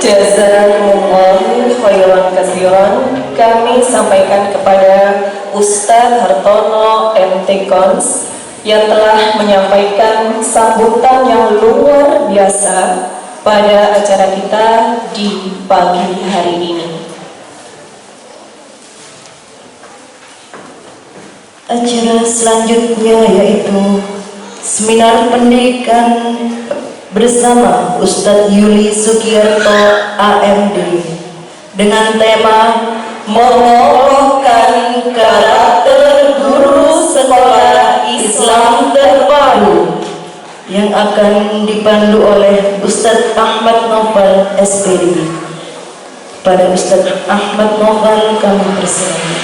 Jazakumullahu khairan katsiran kami sampaikan kepada Ustadz Hartono MT Kons yang telah menyampaikan sambutan yang luar biasa pada acara kita di pagi hari ini. Acara selanjutnya yaitu seminar pendidikan bersama Ustadz Yuli Sugiyarto AMD dengan tema mengokohkan karakter guru sekolah Islam terbaru yang akan dipandu oleh Ustadz Ahmad Novel SPD. Pada Ustadz Ahmad Novel kami persilakan,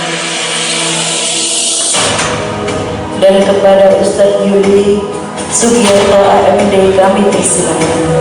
dan kepada Ustadz Yuli Sugiyarto AMD kami persilakan.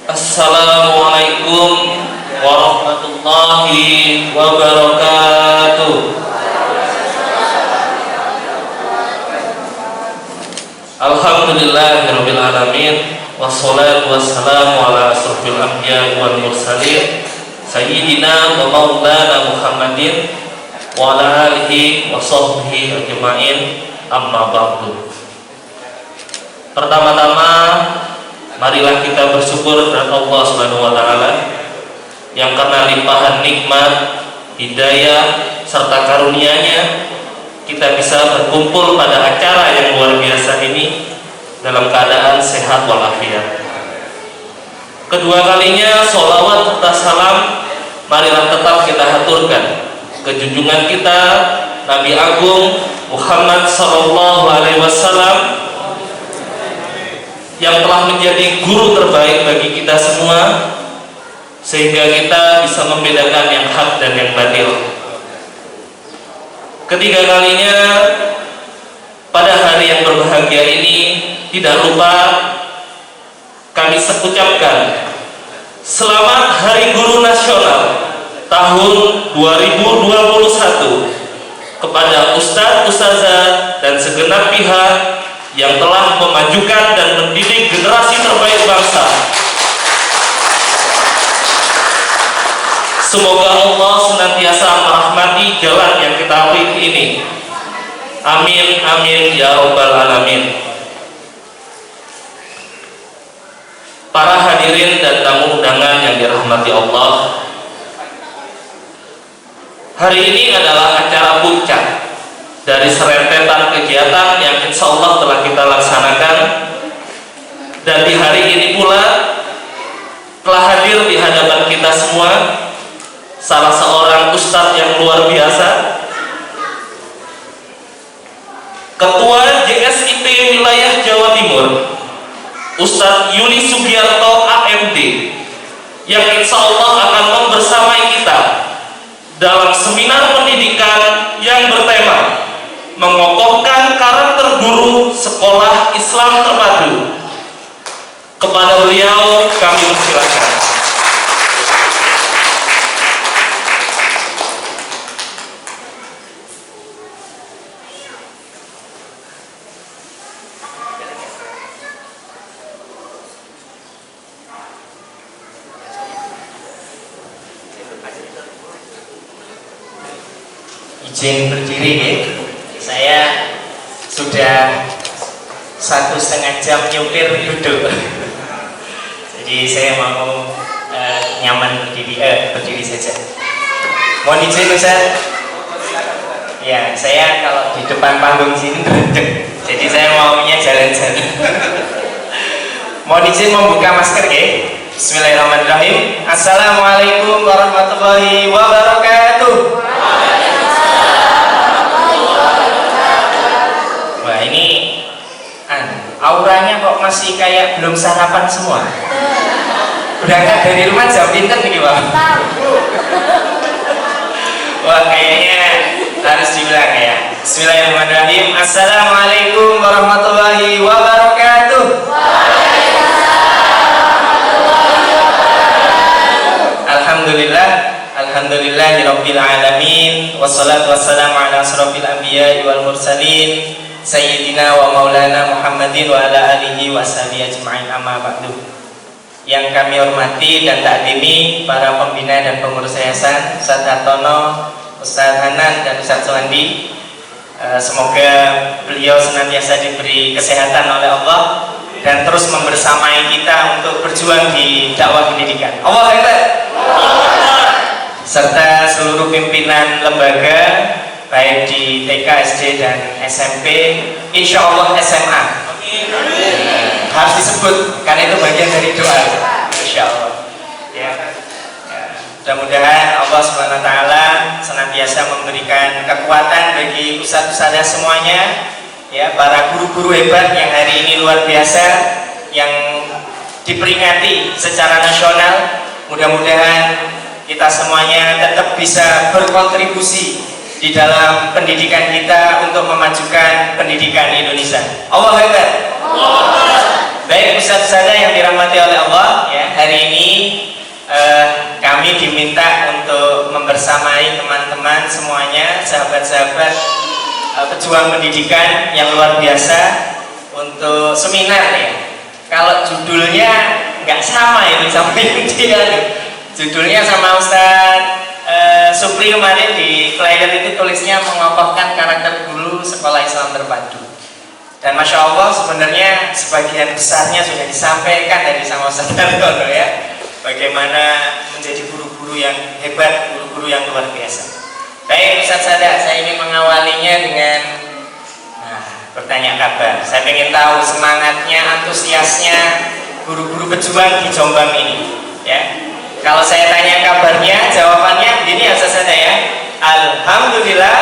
Assalamualaikum warahmatullahi wabarakatuh. Alhamdulillahirabbil alamin, wassalatu wassalamu ala asrofil anbiya'i wal mursalin sayyidina wa maulana Muhammadin wa ala alihi wa sahbihi ajma'in, amma ba'du. Pertama-tama marilah kita bersyukur kepada Allah Subhanahu wa taala yang karena limpahan nikmat, hidayah serta karunia-Nya kita bisa berkumpul pada acara yang luar biasa ini dalam keadaan sehat walafiat. Kedua kalinya sholawat serta salam marilah tetap kita haturkan ke junjungan kita Nabi Agung Muhammad sallallahu alaihi wasallam yang telah menjadi guru terbaik bagi kita semua, sehingga kita bisa membedakan yang hak dan yang batil. Ketiga kalinya pada hari yang berbahagia ini tidak lupa kami ucapkan selamat Hari Guru Nasional tahun 2021 kepada Ustadz, Ustazah dan segenap pihak yang telah memajukan dan mendidik generasi terbaik bangsa. Semoga Allah senantiasa merahmati jalan yang kita pilih ini. Amin amin ya rabbal alamin. Para hadirin dan tamu undangan yang dirahmati Allah, hari ini adalah acara puncak dari serentetan kegiatan yang insya Allah telah kita laksanakan. Dan di hari ini pula telah hadir di hadapan kita semua salah seorang ustadz yang luar biasa, Ketua JSIP Wilayah Jawa Timur, Ustadz Yuni Sugiarto AMD, yang insya Allah akan membersamai kita dalam seminar pendidikan yang bertema mengokohkan karakter guru sekolah Islam terpadu. Kepada beliau kami persilakan. Izin berdiri ya. Saya sudah 1,5 jam nyupir duduk. Jadi saya mau nyaman berdiri saja. Mohon izin Ustaz. Ya, saya kalau di depan panggung sini berenjek. Jadi saya maunya jalan-jalan. Mohon izin membuka masker ya. Bismillahirrahmanirrahim. Assalamualaikum warahmatullahi wabarakatuh. Wah, ini auranya kok masih kayak belum sarapan semua. Berangkat dari rumah jam pinter nih Pak. Wah, kayaknya harus dibilang ya. Bismillahirrahmanirrahim. Assalamualaikum warahmatullahi wabarakatuh. Alhamdulillah, alhamdulillahirabbil alamin, wassalatu wassalamu ala asrofil anbiya'i wal mursalin, Sayyidina wa maulana Muhammadin wa ala alihi wa sahbihi ajma'in, amma ba'du. Yang kami hormati dan takdimi para pembina dan pengurus yayasan, Ustaz Hartono, Ustaz Hanan, dan Ustaz Suwandi. Semoga beliau senantiasa diberi kesehatan oleh Allah dan terus membersamai kita untuk berjuang di dakwah pendidikan. Allahu Akbar. Serta seluruh pimpinan lembaga baik di TK, SD, dan SMP, insya Allah SMA. Harus disebut karena itu bagian dari doa, insya Allah. Ya. Mudah-mudahan Allah Subhanahu Wa Taala senantiasa memberikan kekuatan bagi ustadz-ustadzah semuanya, ya, para guru-guru hebat yang hari ini luar biasa, yang diperingati secara nasional. Mudah-mudahan kita semuanya tetap bisa berkontribusi di dalam pendidikan kita untuk memajukan pendidikan Indonesia. Allahu Akbar. Baik ustaz-ustazah yang dirahmati oleh Allah, ya, hari ini kami diminta untuk membersamai teman-teman semuanya, sahabat-sahabat pejuang pendidikan yang luar biasa untuk seminar ya. Kalau judulnya nggak sama itu sama dia. Judulnya sama Ustaz Supri kemarin di flyer itu tulisnya mengokohkan karakter guru sekolah Islam terpadu. Dan Masya Allah sebenarnya sebagian besarnya sudah disampaikan dari sama Ustaz Hartono ya. Bagaimana menjadi guru-guru yang hebat, guru-guru yang luar biasa. Baik Ustaz Sada, saya ingin mengawalinya dengan bertanya kabar. Saya ingin tahu semangatnya, antusiasnya guru-guru pejuang di Jombang ini ya. Kalau saya tanya kabarnya, jawabannya begini ya Ustaz Sada ya. Alhamdulillah,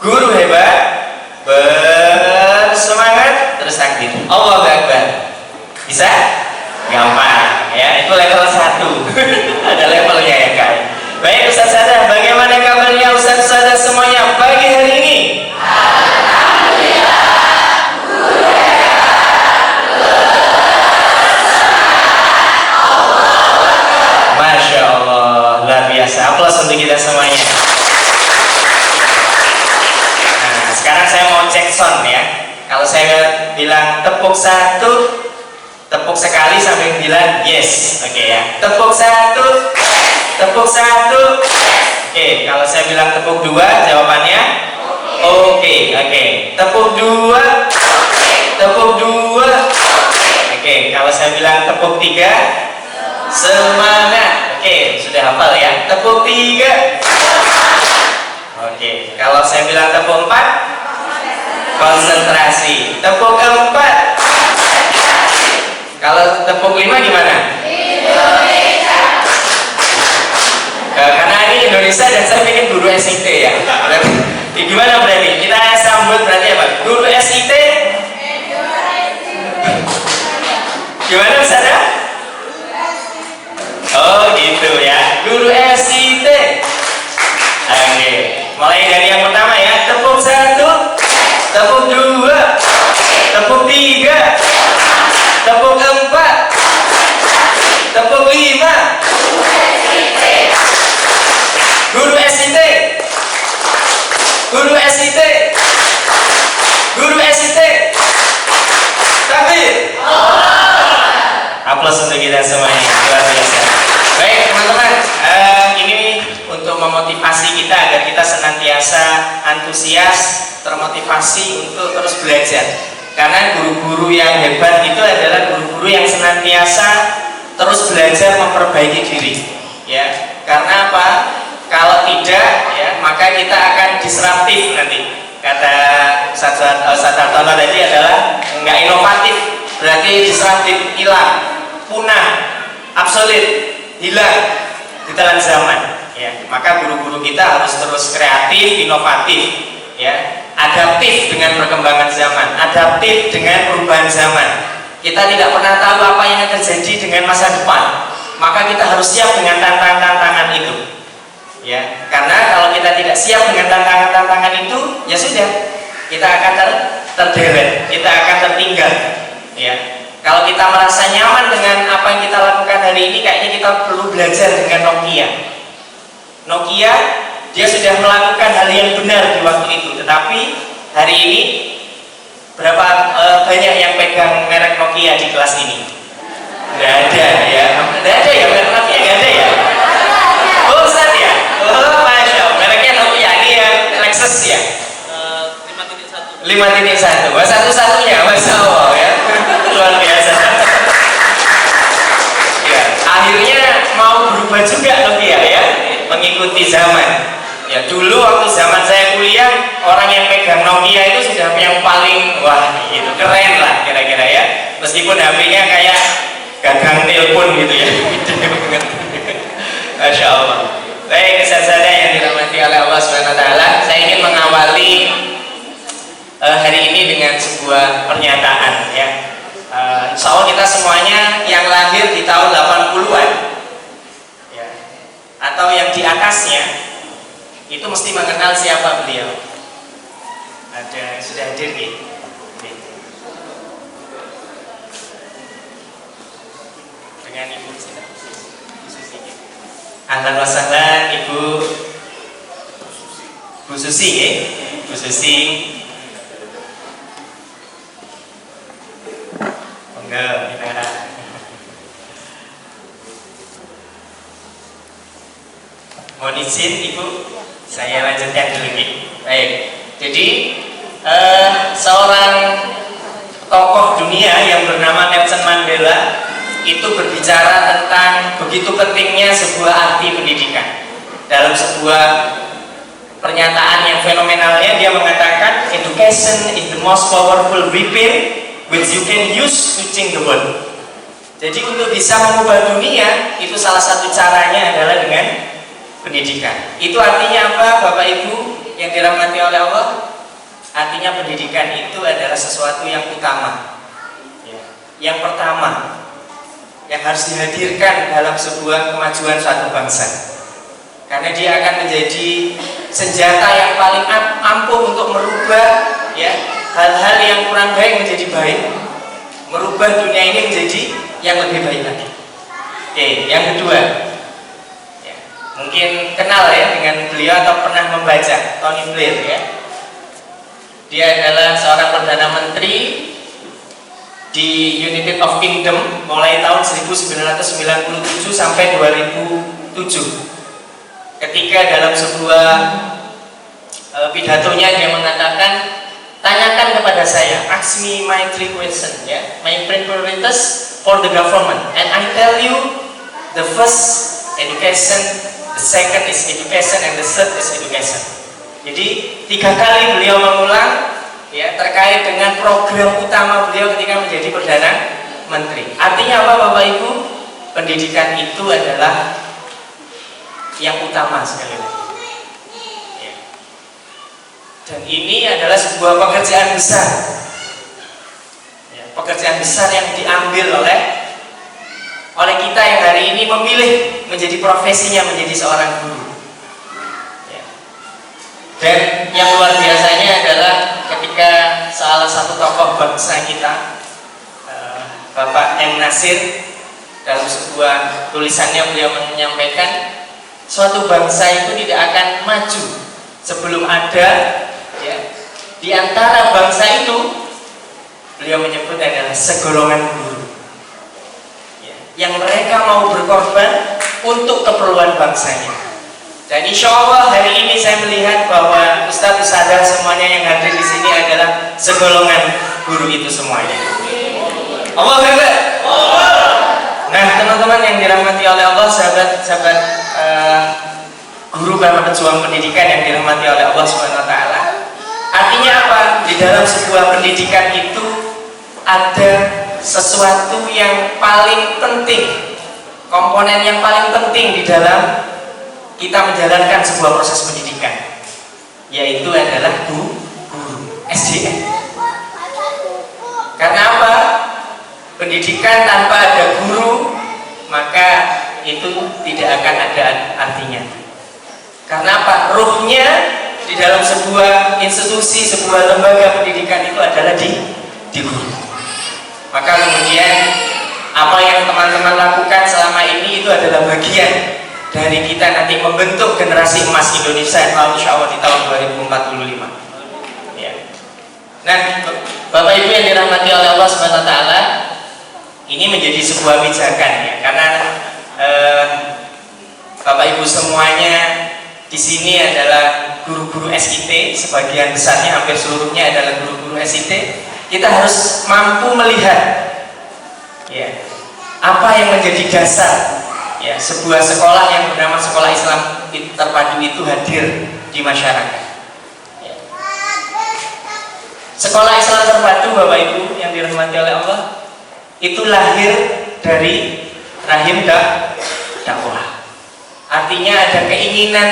guru hebat, bersemangat, terus takbir. Allahu Akbar. Bisa? Gampang ya, itu level 1. Ada levelnya ya Kak. Baik Ustaz Sada, bagaimana kabarnya Ustaz Sada semuanya pagi hari ini? Alhamdulillah, guru Masya Allah, luar biasa. Aplaus untuk kita semuanya. Nah, sekarang saya mau cek sound ya. Kalau saya bilang tepuk 1, tepuk sekali sampai bilang yes. Oke ya. Tepuk 1. Tepuk 1. Oke, kalau saya bilang tepuk 2, jawabannya oke. Tepuk 2. Tepuk 2. Oke, kalau saya bilang tepuk 3, semangat. Oke, sudah hafal ya. Tepuk 3. Oke, kalau saya bilang tepuk 4, konsentrasi. Tepuk 4. Kalau tepuk 5 gimana? Karena ini Indonesia dan saya pengen guru SIT ya. Gimana berarti? Kita sambut berarti apa? Guru SIT? Gimana Ustazah? Oh gitu ya. Guru SIT. Oke. Mulai dari yang pertama ya. Tepuk 1, tepuk 2, tepuk 3, tepuk 4, tepuk 5. Guru SIT. Guru SIT. Guru SIT. Takbir. Aplaus untuk kita semuanya, luar biasa. Baik teman-teman, ini untuk memotivasi kita agar kita senantiasa antusias, termotivasi untuk terus belajar. Karena guru-guru yang hebat itu adalah guru-guru yang senantiasa terus belajar memperbaiki diri. Ya, karena apa? Kalau tidak, ya maka kita akan disruptif nanti. Kata Ustaz Hartono tadi adalah nggak inovatif, berarti disruptif, hilang, punah, obsolete, hilang di telan zaman. Ya, maka guru-guru kita harus terus kreatif, inovatif, ya, adaptif dengan perkembangan zaman, adaptif dengan perubahan zaman. Kita tidak pernah tahu apa yang akan terjadi dengan masa depan, maka kita harus siap dengan tantangan-tantangan itu. Ya, karena kalau kita tidak siap dengan tantangan-tantangan itu, ya sudah, kita akan terderet, kita akan tertinggal. Ya, kalau kita merasa nyaman dengan apa yang kita lakukan hari ini, kayaknya kita perlu belajar dengan Nokia. Nokia, dia sudah melakukan hal yang benar di waktu itu, tetapi hari ini berapa banyak yang pegang merek Nokia di kelas ini? Nggak ada ya, nggak ada ya, merek Nokia nggak ada ya. Oh Ustaz ya, oh Masya Allah, mereknya Nokia ini ya, Lexus ya. 5.1, wah satu-satunya, Masya Allah ya, luar biasa. Ya, akhirnya mau berubah juga Nokia ya, mengikuti zaman. Ya dulu waktu zaman saya kuliah, orang yang pegang Nokia itu sudah yang paling wah gitu, keren lah kira-kira ya. Meskipun HP-nya kayak gagang telepon gitu ya. Masya Allah. Baik, kesan-kesan yang dirahmati oleh Allah Subhanahu Wa Taala, saya ingin mengawali hari ini dengan sebuah pernyataan ya. Insya Allah kita semuanya yang lahir di tahun 80-an ya, atau yang di atasnya itu mesti mengenal siapa beliau. Ada sudah hadir nih. Dengan Ibu Susi. Ahlan wa sahlan Ibu Susi ya. Bu Susi. Enggak, tidak. Mohon izin Ibu, saya lanjutkan dulu nih. Baik, jadi seorang tokoh dunia yang bernama Nelson Mandela itu berbicara tentang begitu pentingnya sebuah arti pendidikan. Dalam sebuah pernyataan yang fenomenalnya, dia mengatakan education is the most powerful weapon which you can use to change the world. Jadi untuk bisa mengubah dunia, itu salah satu caranya adalah dengan pendidikan. Itu artinya apa Bapak Ibu yang dirahmati oleh Allah? Artinya pendidikan itu adalah sesuatu yang utama, yang pertama, yang harus dihadirkan dalam sebuah kemajuan suatu bangsa. Karena dia akan menjadi senjata yang paling ampuh untuk merubah ya hal-hal yang kurang baik menjadi baik, merubah dunia ini menjadi yang lebih baik lagi. Oke, yang kedua, ya, mungkin kenal ya dengan beliau atau pernah membaca Tony Blair ya. Dia adalah seorang perdana menteri di United of Kingdom mulai tahun 1997 sampai 2007 ketika dalam sebuah pidatonya dia mengatakan, tanyakan kepada saya, ask me my 3 questions, ya, my priorities for the government, and I tell you, the first education, the second is education, and the third is education. Jadi 3 kali beliau mengulang, ya, terkait dengan program utama beliau ketika menjadi Perdana Menteri. Artinya apa, Bapak Ibu? Pendidikan itu adalah yang utama sekali lagi. Ya. Dan ini adalah sebuah pekerjaan besar, ya, pekerjaan besar yang diambil oleh kita yang hari ini memilih menjadi profesinya menjadi seorang guru. Ya. Dan yang luar biasanya adalah ketika salah satu tokoh bangsa kita, Bapak M. Nasir, dalam sebuah tulisannya beliau menyampaikan, suatu bangsa itu tidak akan maju sebelum ada, ya, di antara bangsa itu, beliau menyebut adalah segolongan guru, ya, yang mereka mau berkorban untuk keperluan bangsanya. Dan insya Allah hari ini saya melihat bahwa Ustadz Ustadzah semuanya yang hadir di sini adalah segolongan guru itu semuanya. Allahu Akbar. Nah, teman-teman yang dirahmati oleh Allah, sahabat-sahabat guru para pejuang pendidikan yang dirahmati oleh Allah Subhanahu wa taala. Artinya apa? Di dalam sebuah pendidikan itu ada sesuatu yang paling penting, komponen yang paling penting di dalam kita menjalankan sebuah proses pendidikan, yaitu adalah guru, SDM. Karena apa? Pendidikan tanpa ada guru, maka itu tidak akan ada artinya. Karena apa? Ruhnya di dalam sebuah institusi, sebuah lembaga pendidikan itu adalah di guru. Maka kemudian apa yang teman-teman lakukan selama ini itu adalah bagian dari kita nanti membentuk generasi emas Indonesia insya Allah di tahun 2045. Ya. Nah, Bapak Ibu yang dirahmati oleh Allah Subhanahu wa taala, ini menjadi sebuah pijakan, ya, karena Bapak Ibu semuanya di sini adalah guru-guru SIT, sebagian besarnya hampir seluruhnya adalah guru-guru SIT. Kita harus mampu melihat, ya, apa yang menjadi dasar, ya, sebuah sekolah yang bernama Sekolah Islam Terpadu itu hadir di masyarakat. Ya. Sekolah Islam Terpadu, Bapak Ibu yang dirahmati oleh Allah, itu lahir dari rahim dakwah. Artinya ada keinginan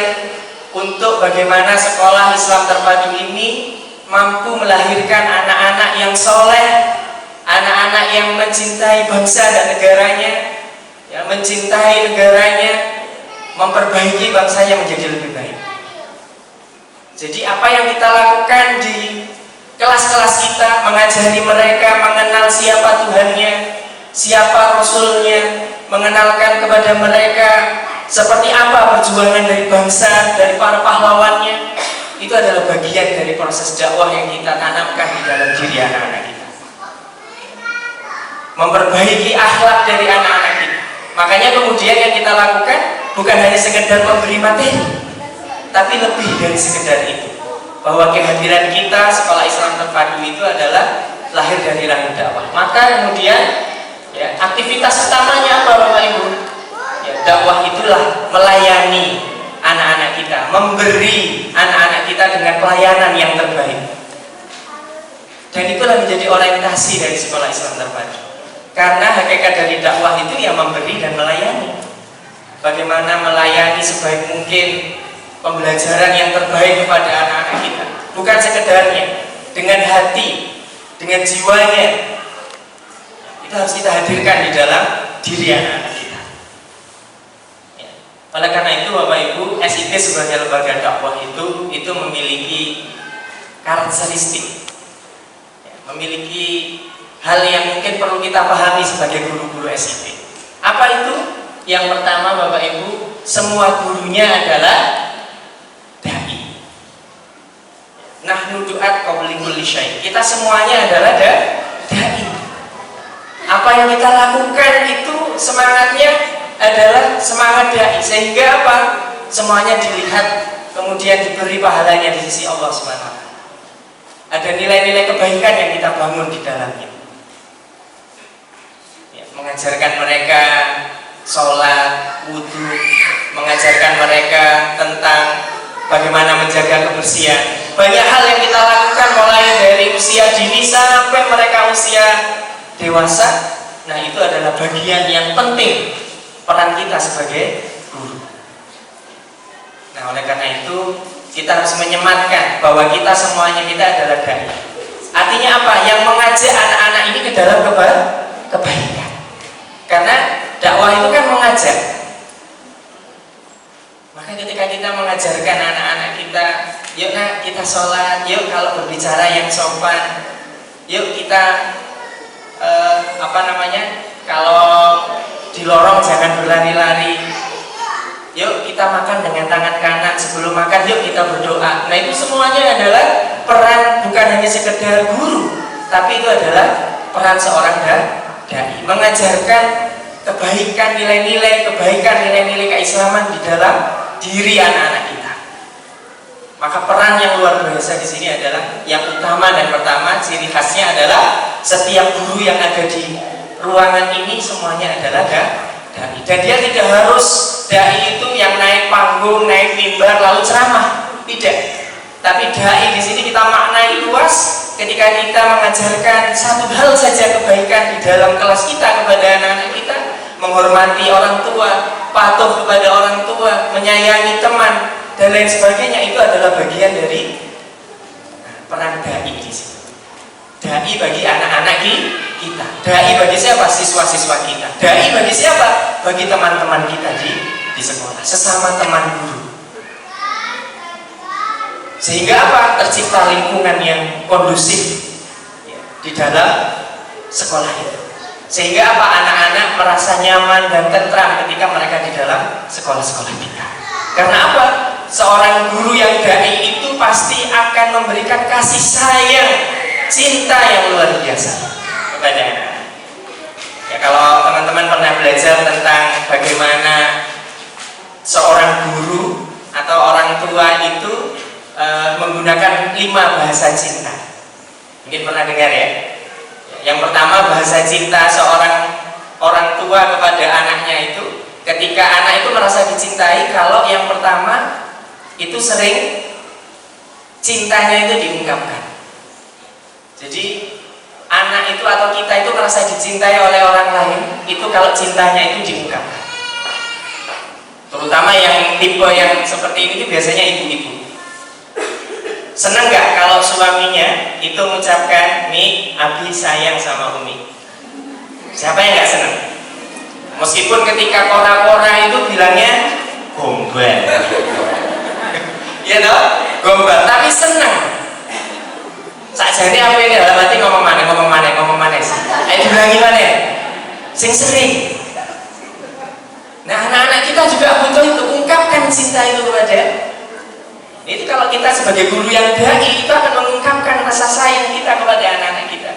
untuk bagaimana sekolah Islam Terpadu ini mampu melahirkan anak-anak yang soleh, anak-anak yang mencintai bangsa dan negaranya, yang mencintai negaranya, memperbaiki bangsanya menjadi lebih baik. Jadi apa yang kita lakukan di kelas-kelas kita, mengajari mereka mengenal siapa Tuhannya, siapa Rasulnya, mengenalkan kepada mereka seperti apa perjuangan dari bangsa, dari para pahlawannya, itu adalah bagian dari proses dakwah yang kita tanamkan di dalam diri anak-anak kita. Memperbaiki akhlak dari anak-anak kita. Makanya kemudian yang kita lakukan bukan hanya sekedar memberi materi, tapi lebih dari sekedar itu, bahwa kehadiran kita Sekolah Islam Terpadu itu adalah lahir dari rahim dakwah. Maka kemudian, ya, aktivitas utamanya apa, Bapak Ibu? Ya, dakwah itulah melayani anak-anak kita, memberi anak-anak kita dengan pelayanan yang terbaik. Dan itulah menjadi orientasi dari Sekolah Islam Terpadu. Karena hakikat dari dakwah itu yang memberi dan melayani. Bagaimana melayani sebaik mungkin pembelajaran yang terbaik kepada anak-anak kita, bukan sekedarnya, dengan hati, dengan jiwanya. Itu harus kita hadirkan di dalam diri anak-anak kita. Ya. Oleh karena itu, Bapak Ibu, SIT sebagai lembaga dakwah itu memiliki karakteristik, ya, memiliki hal yang mungkin perlu kita pahami sebagai guru-guru SIT. Apa itu? Yang pertama, Bapak Ibu, semua gurunya adalah dai. Nahnu du'at qabli kulli syai'. Kita semuanya adalah dai. Apa yang kita lakukan itu semangatnya adalah semangat dai, sehingga apa? Semuanya dilihat kemudian diberi pahalanya di sisi Allah Subhanahu wa taala. Ada nilai-nilai kebaikan yang kita bangun di dalamnya. Ya, mengajarkan mereka sholat, wudhu, mengajarkan mereka tentang bagaimana menjaga kebersihan. Banyak hal yang kita lakukan mulai dari usia dini sampai mereka usia dewasa. Nah, itu adalah bagian yang penting peran kita sebagai guru. Nah, oleh karena itu kita harus menyematkan bahwa kita semuanya kita adalah dai. Artinya apa? Yang mengajak anak-anak ini ke dalam kebaikan. Karena dakwah itu kan mengajak. Maka ketika kita mengajarkan anak-anak kita, yuk nak kita sholat, yuk kalau berbicara yang sopan, yuk kita kalau di lorong jangan berlari-lari, yuk kita makan dengan tangan kanan, sebelum makan yuk kita berdoa. Nah, itu semuanya adalah peran bukan hanya sekedar guru, tapi itu adalah peran seorang dai, mengajarkan kebaikan, nilai-nilai kebaikan, nilai-nilai keislaman di dalam diri anak-anak kita. Maka peran yang luar biasa di sini adalah yang utama dan pertama, ciri khasnya adalah setiap guru yang ada di ruangan ini semuanya adalah dai. Dan dia tidak harus dai itu yang naik panggung, naik mimbar lalu ceramah, tidak. Tapi dai di sini kita maknai luas ketika kita mengajarkan satu hal saja kebaikan di dalam kelas kita kepada anak-anak kita, menghormati orang tua, patuh kepada orang tua, menyayangi teman dan lain sebagainya, itu adalah bagian dari peran dai di sini. Dai bagi anak-anak kita. Dai bagi siapa? Siswa-siswa kita. Dai bagi siapa? Bagi teman-teman kita di sekolah, sesama teman guru. Sehingga apa? Tercipta lingkungan yang kondusif di dalam sekolah itu. Sehingga apa? Anak-anak merasa nyaman dan tentram ketika mereka di dalam sekolah-sekolah kita. Karena apa? Seorang guru yang dai itu pasti akan memberikan kasih sayang, cinta yang luar biasa kepada anak. Ya, kalau teman-teman pernah belajar tentang bagaimana seorang guru atau orang tua itu menggunakan 5 bahasa cinta, mungkin pernah dengar ya. Yang pertama, bahasa cinta seorang orang tua kepada anaknya itu, ketika anak itu merasa dicintai, kalau yang pertama itu sering cintanya itu diungkapkan. Jadi anak itu atau kita itu merasa dicintai oleh orang lain, itu kalau cintanya itu diungkapkan. Terutama yang tipe yang seperti ini itu biasanya ibu-ibu. Seneng gak kalau suaminya itu mengucapkan, "Mi, Abi sayang sama Umi"? Siapa yang gak seneng? Meskipun ketika kora-kora itu bilangnya gombal, ya toh, gombal, tapi seneng. Sakjane apa ini dalam hati ngomong mana sih? Ayo diulangi mana? Sing sering. Nah, anak-anak kita juga butuh itu, ungkapkan cinta itu kepada. Itu kalau kita sebagai guru yang dai itu akan mengungkapkan rasa sayang kita kepada anak-anak kita.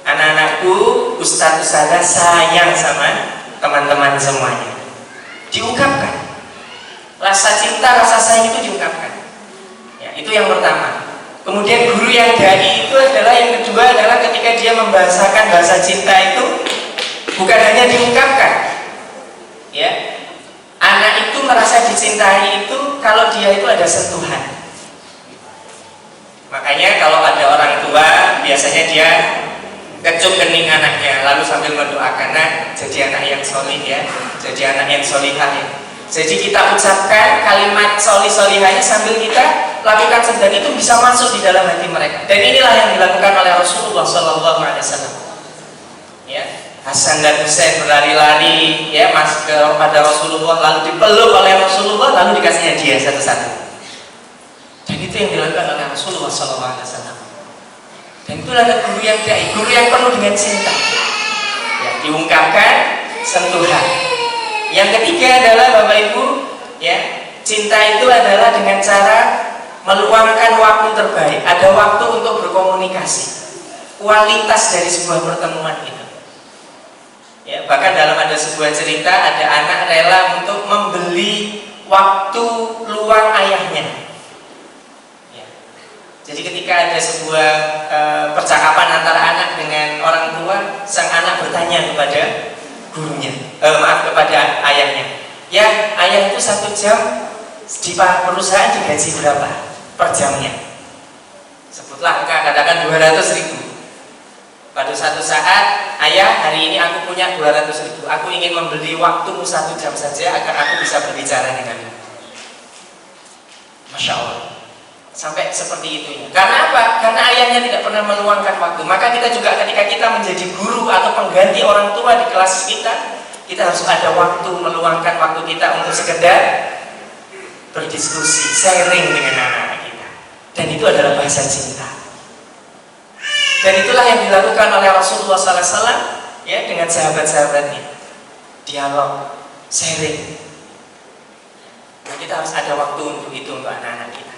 Anak-anakku, ustaz-ustazah sayang sama teman-teman semuanya. Diungkapkan. Rasa cinta, rasa sayang itu diungkapkan. Ya, itu yang pertama. Kemudian guru yang dai itu adalah yang kedua adalah ketika dia membahasakan bahasa cinta itu bukan hanya diungkapkan. Ya. Anak itu merasa dicintai itu kalau dia itu ada sentuhan. Makanya kalau ada orang tua biasanya dia kecup kening anaknya lalu sambil mendoakan, "Nak, jadi anak yang solih ya, jadi anak yang solihah ya." Jadi kita ucapkan kalimat solihahnya sambil kita lakukan dan itu bisa masuk di dalam hati mereka. Dan inilah yang dilakukan oleh Rasulullah SAW. Ya, Hasan dan Husain berlari-lari ya kepada Rasulullah, lalu dipeluk oleh Rasulullah, lalu dikasih hadiah satu-satu. Dan itu yang dilakukan oleh Rasulullah SAW. Dan itulah guru yang dai, guru yang penuh dengan cinta. Ya, diungkapkan sentuhan. Yang ketiga adalah Bapak Ibu, ya, cinta itu adalah dengan cara meluangkan waktu terbaik. Ada waktu untuk berkomunikasi. Kualitas dari sebuah pertemuan itu. Ya, bahkan dalam ada sebuah cerita ada anak rela untuk membeli waktu luang ayahnya. Ya. Jadi ketika ada sebuah percakapan antara anak dengan orang tua, sang anak bertanya kepada gurunya, kepada ayahnya. Ya, ayah itu 1 jam di perusahaan digaji berapa per jamnya? Sebutlah angka, katakan 200.000. Pada satu saat, ayah, hari ini aku punya 200.000. Aku ingin membeli waktumu 1 jam saja agar aku bisa berbicara denganmu. Masya Allah. Sampai seperti itu ya. Karena apa? Karena ayahnya tidak pernah meluangkan waktu. Maka kita juga ketika kita menjadi guru atau pengganti orang tua di kelas kita harus ada waktu, meluangkan waktu kita untuk sekedar berdiskusi, sharing dengan anak-anak kita. Dan itu adalah bahasa cinta. Dan itulah yang dilakukan oleh Rasulullah SAW ya, dengan sahabat-sahabatnya. Dialog, sharing. Nah, kita harus ada waktu untuk itu untuk anak-anak kita.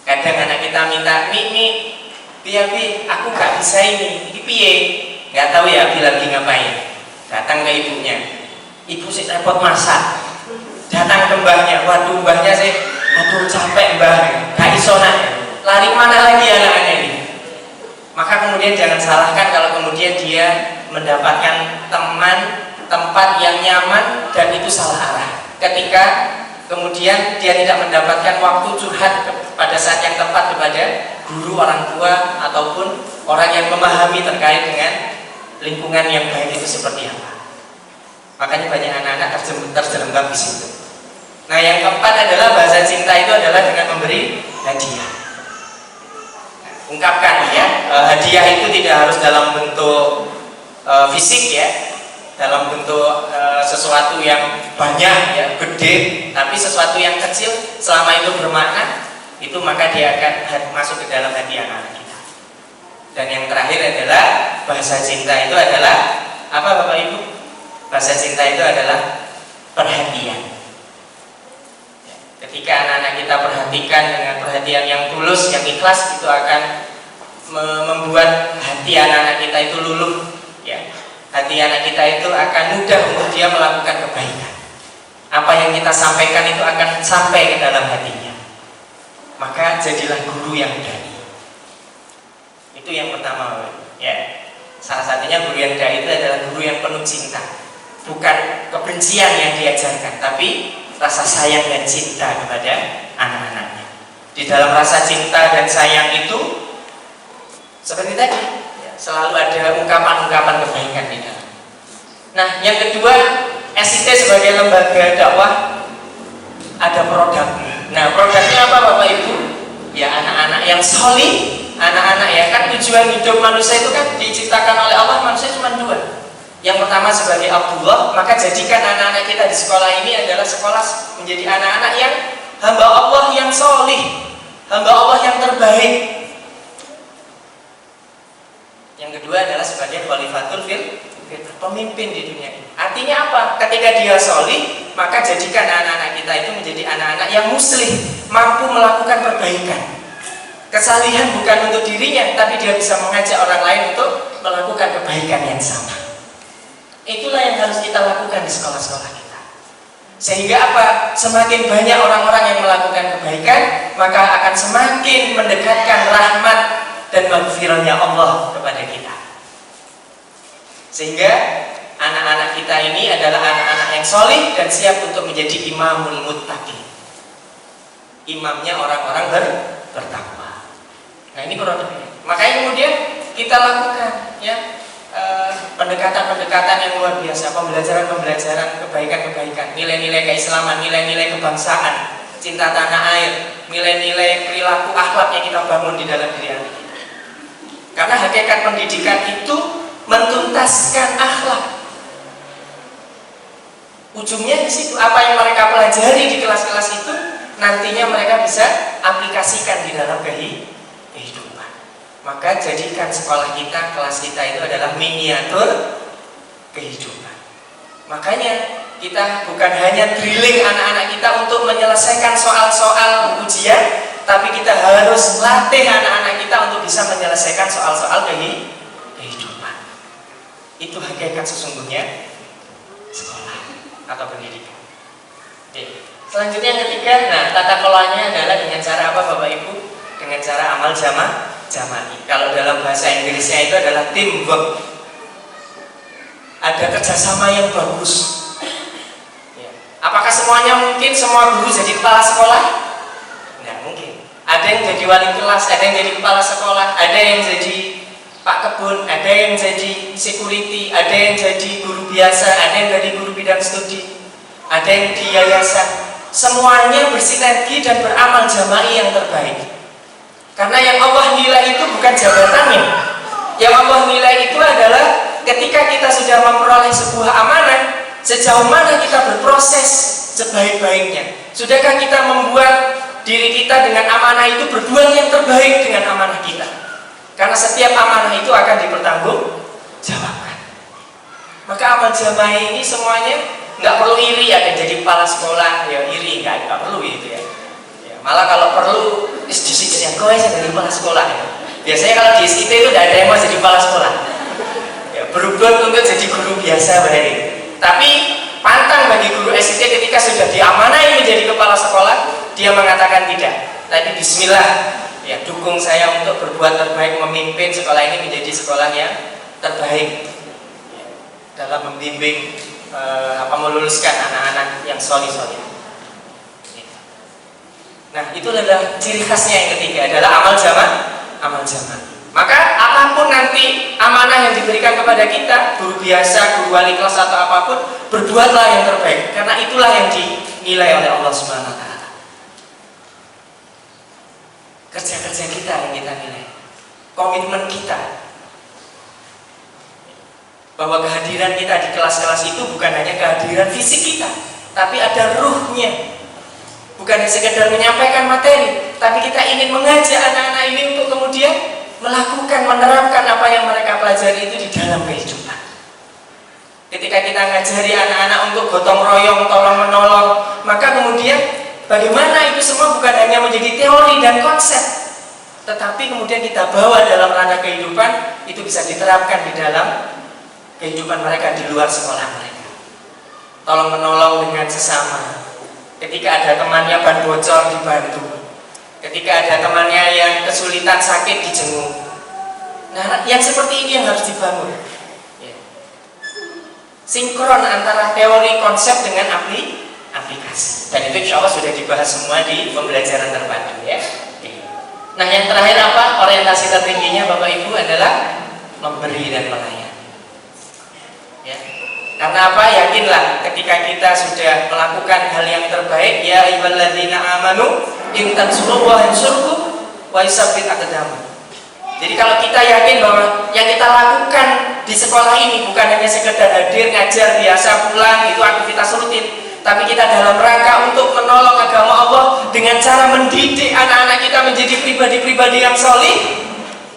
Kadang anak kita minta, Mi, Bi, aku gak bisa ini piye? Gak tahu ya Bi lagi ngapain. Datang ke ibunya. Ibu sih repot masak. Datang ke mbahnya. Waduh, mbahnya sih, aduh capek mbah. Gak iso nak. Lari mana lagi anak-anak ini? Maka kemudian jangan salahkan kalau kemudian dia mendapatkan tempat yang nyaman dan itu salah arah. Ketika kemudian dia tidak mendapatkan waktu curhat pada saat yang tepat kepada guru, orang tua, ataupun orang yang memahami terkait dengan lingkungan yang baik itu seperti apa. Makanya banyak anak-anak terjerembab di situ. Nah, yang keempat adalah bahasa cinta itu adalah dengan memberi hadiah. Ungkapkan ya, hadiah itu tidak harus dalam bentuk fisik ya, dalam bentuk sesuatu yang banyak ya, gede, tapi sesuatu yang kecil selama itu bermakna, itu maka dia akan masuk ke dalam hati anak-anak kita. Dan yang terakhir adalah bahasa cinta itu adalah apa Bapak Ibu? Bahasa cinta itu adalah perhatian. Ketika anak-anak kita perhatikan dengan perhatian yang tulus, yang ikhlas, itu akan membuat hati anak-anak kita itu luluh ya. Hati anak kita itu akan mudah untuk dia melakukan kebaikan. Apa yang kita sampaikan itu akan sampai ke dalam hatinya. Maka jadilah guru yang dai. Itu yang pertama ya. Salah satunya guru yang dai itu adalah guru yang penuh cinta. Bukan kebencian yang diajarkan, tapi rasa sayang dan cinta kepada anak-anaknya. Di dalam rasa cinta dan sayang itu seperti tadi ya, selalu ada ungkapan-ungkapan kebaikan di dalam. Nah, yang kedua, SIT sebagai lembaga dakwah ada produk. Nah, produknya apa Bapak Ibu? Ya anak-anak yang solih, anak-anak ya kan tujuan hidup manusia itu kan diciptakan oleh Allah, manusia cuma 2. Yang pertama sebagai Abdullah, maka jadikan anak-anak kita di sekolah ini adalah sekolah menjadi anak-anak yang hamba Allah yang solih, hamba Allah yang terbaik. Yang kedua adalah sebagai khalifatul fil, pemimpin di dunia ini. Artinya apa? Ketika dia solih, maka jadikan anak-anak kita itu menjadi anak-anak yang muslih, mampu melakukan perbaikan. Kesalihan bukan untuk dirinya, tapi dia bisa mengajak orang lain untuk melakukan kebaikan yang sama. Itulah yang harus kita lakukan di sekolah-sekolah kita. Sehingga apa? Semakin banyak orang-orang yang melakukan kebaikan, maka akan semakin mendekatkan rahmat dan maghfirahnya Allah kepada kita. Sehingga anak-anak kita ini adalah anak-anak yang solih dan siap untuk menjadi imamul muttaqin. Imamnya orang-orang bertakwa. Nah, ini produknya. Makanya kemudian kita lakukan ya pendekatan-pendekatan yang luar biasa, pembelajaran-pembelajaran kebaikan-kebaikan, nilai-nilai keislaman, nilai-nilai kebangsaan, cinta tanah air, nilai-nilai perilaku akhlak yang kita bangun di dalam diri kita. Karena hakikat pendidikan itu mentuntaskan akhlak. Ujungnya di situ, apa yang mereka pelajari di kelas-kelas itu nantinya mereka bisa aplikasikan di dalam kehidupan. Maka jadikan sekolah kita, kelas kita itu adalah miniatur kehidupan. Makanya kita bukan hanya drilling anak-anak kita untuk menyelesaikan soal-soal ujian, tapi kita harus latih anak-anak kita untuk bisa menyelesaikan soal-soal kehidupan. Itu hakikat sesungguhnya sekolah atau pendidikan. Oke. Selanjutnya yang ketiga, nah tata kelolanya adalah dengan cara apa Bapak Ibu? Dengan cara amal jama'i. Kalau dalam bahasa Inggrisnya itu adalah teamwork. Ada kerjasama yang bagus. Ya. Apakah semuanya mungkin semua guru jadi kepala sekolah? Nggak mungkin. Ada yang jadi wali kelas, ada yang jadi kepala sekolah, ada yang jadi pak kebun, ada yang jadi security, ada yang jadi guru biasa, ada yang jadi guru bidang studi, ada yang di yayasan. Semuanya bersinergi dan beramal jama'i yang terbaik. Karena yang Allah nilai itu bukan jabatannya. Yang Allah nilai itu adalah ketika kita sudah memperoleh sebuah amanah, sejauh mana kita berproses sebaik-baiknya. Sudahkah kita membuat diri kita dengan amanah itu berbuat yang terbaik dengan amanah kita. Karena setiap amanah itu akan dipertanggungjawabkan. Maka amal jama'i ini semuanya nggak perlu iri, ada jadi kepala sekolah ya iri, nggak perlu gitu ya. Malah kalau perlu diskusi yang kau jadi kepala sekolah ya. Biasanya kalau di SIT itu tidak ada yang mau jadi kepala sekolah ya, berubah untuk jadi guru biasa berarti. Tapi pantang bagi guru SIT ketika sudah diamanai menjadi kepala sekolah, dia mengatakan tidak. Tapi bismillah ya, dukung saya untuk berbuat terbaik, memimpin sekolah ini menjadi sekolah yang terbaik ya, dalam membimbing meluluskan anak-anak yang solih-solih. Nah, itu adalah ciri khasnya yang ketiga, adalah amal jamaah. Maka apapun nanti amanah yang diberikan kepada kita, guru biasa, guru wali kelas atau apapun, berbuatlah yang terbaik, karena itulah yang dinilai oleh Allah Subhanahu wa taala. Kerja-kerja kita yang kita nilai, komitmen kita, bahwa kehadiran kita di kelas-kelas itu bukan hanya kehadiran fisik kita, tapi ada ruhnya. Bukan hanya sekedar menyampaikan materi, tapi kita ingin mengajak anak-anak ini untuk kemudian melakukan, menerapkan apa yang mereka pelajari itu di dalam kehidupan. Ketika kita ngajari anak-anak untuk gotong royong, tolong menolong, maka kemudian bagaimana itu semua bukan hanya menjadi teori dan konsep, tetapi kemudian kita bawa dalam ranah kehidupan, itu bisa diterapkan di dalam kehidupan mereka di luar sekolah mereka. Tolong menolong dengan sesama. Ketika ada temannya ban bocor, dibantu. Ketika ada temannya yang kesulitan sakit, dijenguk. Nah, yang seperti ini yang harus dibangun ya. Sinkron antara teori, konsep dengan aplikasi. Dan itu insya Allah sudah dibahas semua di pembelajaran terpadu ya. Nah, yang terakhir apa? Orientasi tertingginya Bapak Ibu adalah memberi dan melayani ya. Karena apa? Yakinlah ketika kita sudah melakukan hal yang terbaik, ya ayyuhalladzina amanu in tansurullaha yansurkum wa yusabbit aqdamakum. Jadi kalau kita yakin bahwa yang kita lakukan di sekolah ini bukan hanya sekedar hadir, ngajar, biasa, pulang, itu aktivitas rutin, tapi kita dalam rangka untuk menolong agama Allah dengan cara mendidik anak-anak kita menjadi pribadi-pribadi yang solih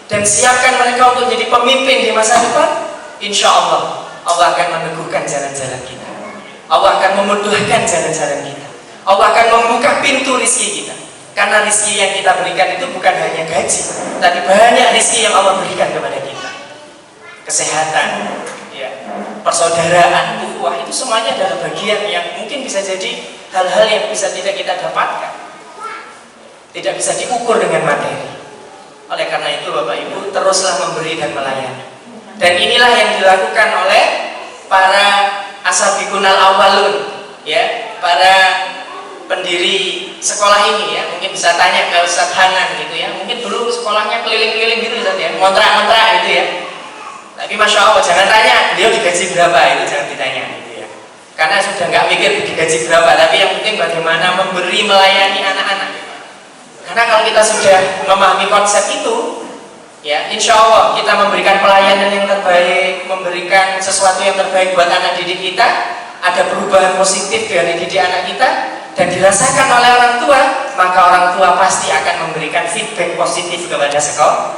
dan siapkan mereka untuk jadi pemimpin di masa depan, insya Allah Allah akan meneguhkan jalan-jalan kita. Allah akan memudahkan jalan-jalan kita. Allah akan membuka pintu rizki kita. Karena rizki yang kita berikan itu bukan hanya gaji, tapi banyak rizki yang Allah berikan kepada kita. Kesehatan, ya, persaudaraan, ukhuwah, itu semuanya adalah bagian yang mungkin bisa jadi hal-hal yang bisa tidak kita dapatkan, tidak bisa diukur dengan materi. Oleh karena itu Bapak Ibu, teruslah memberi dan melayani. Dan inilah yang dilakukan oleh para ashabikunal awalun ya, para pendiri sekolah ini ya. Mungkin bisa tanya ke Ustaz Hanan gitu ya, mungkin dulu sekolahnya keliling-keliling gitu Ustaz ya, ngontrak-ngontrak gitu ya. Tapi Masya Allah jangan tanya beliau digaji berapa, itu jangan ditanya gitu ya, karena sudah nggak mikir digaji berapa, tapi yang penting bagaimana memberi, melayani anak-anak. Karena kalau kita sudah memahami konsep itu ya, insya Allah kita memberikan pelayanan yang terbaik, memberikan sesuatu yang terbaik buat anak didik kita, ada perubahan positif dari didik anak kita, dan dirasakan oleh orang tua, maka orang tua pasti akan memberikan feedback positif kepada sekolah.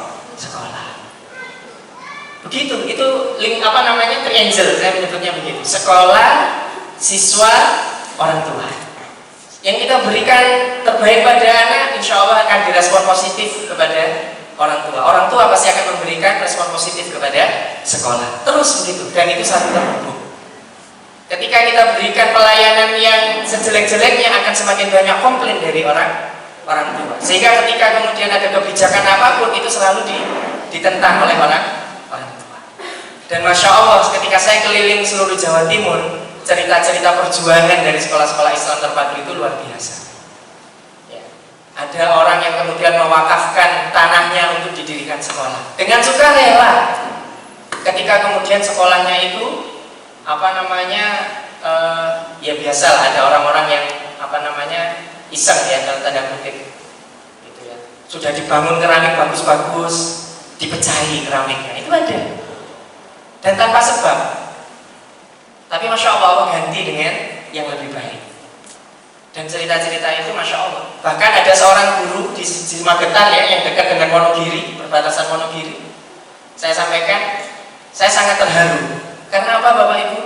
Begitu, itu link apa namanya, triangle, saya menyebutnya begitu. Sekolah, siswa, orang tua. Yang kita berikan terbaik pada anak, insya Allah akan direspon positif kepada orang tua. Orang tua pasti akan memberikan respon positif kepada sekolah. Terus begitu, dan itu satu terhubung. Ketika kita berikan pelayanan yang sejelek-jeleknya, akan semakin banyak komplain dari orang tua. Sehingga ketika kemudian ada kebijakan apapun, itu selalu ditentang oleh orang tua. Dan Masya Allah, ketika saya keliling seluruh Jawa Timur, cerita-cerita perjuangan dari sekolah-sekolah Islam terpadu itu luar biasa. Ya. Ada orang yang kemudian mewakafkan tanahnya untuk didirikan sekolah dengan sukarela. Ketika kemudian sekolahnya itu ya biasalah, ada orang-orang yang iseng ya, dalam tanda kutip gitu ya. Sudah dibangun keramik bagus-bagus, dipecahi keramiknya, itu ada. Dan tanpa sebab. Tapi Masya Allah ganti dengan yang lebih baik. Dan cerita-cerita itu Masya Allah. Bahkan ada seorang guru di Magetan ya, yang dekat dengan Wonogiri, perbatasan Wonogiri. Saya sampaikan, saya sangat terharu. Karena apa Bapak Ibu?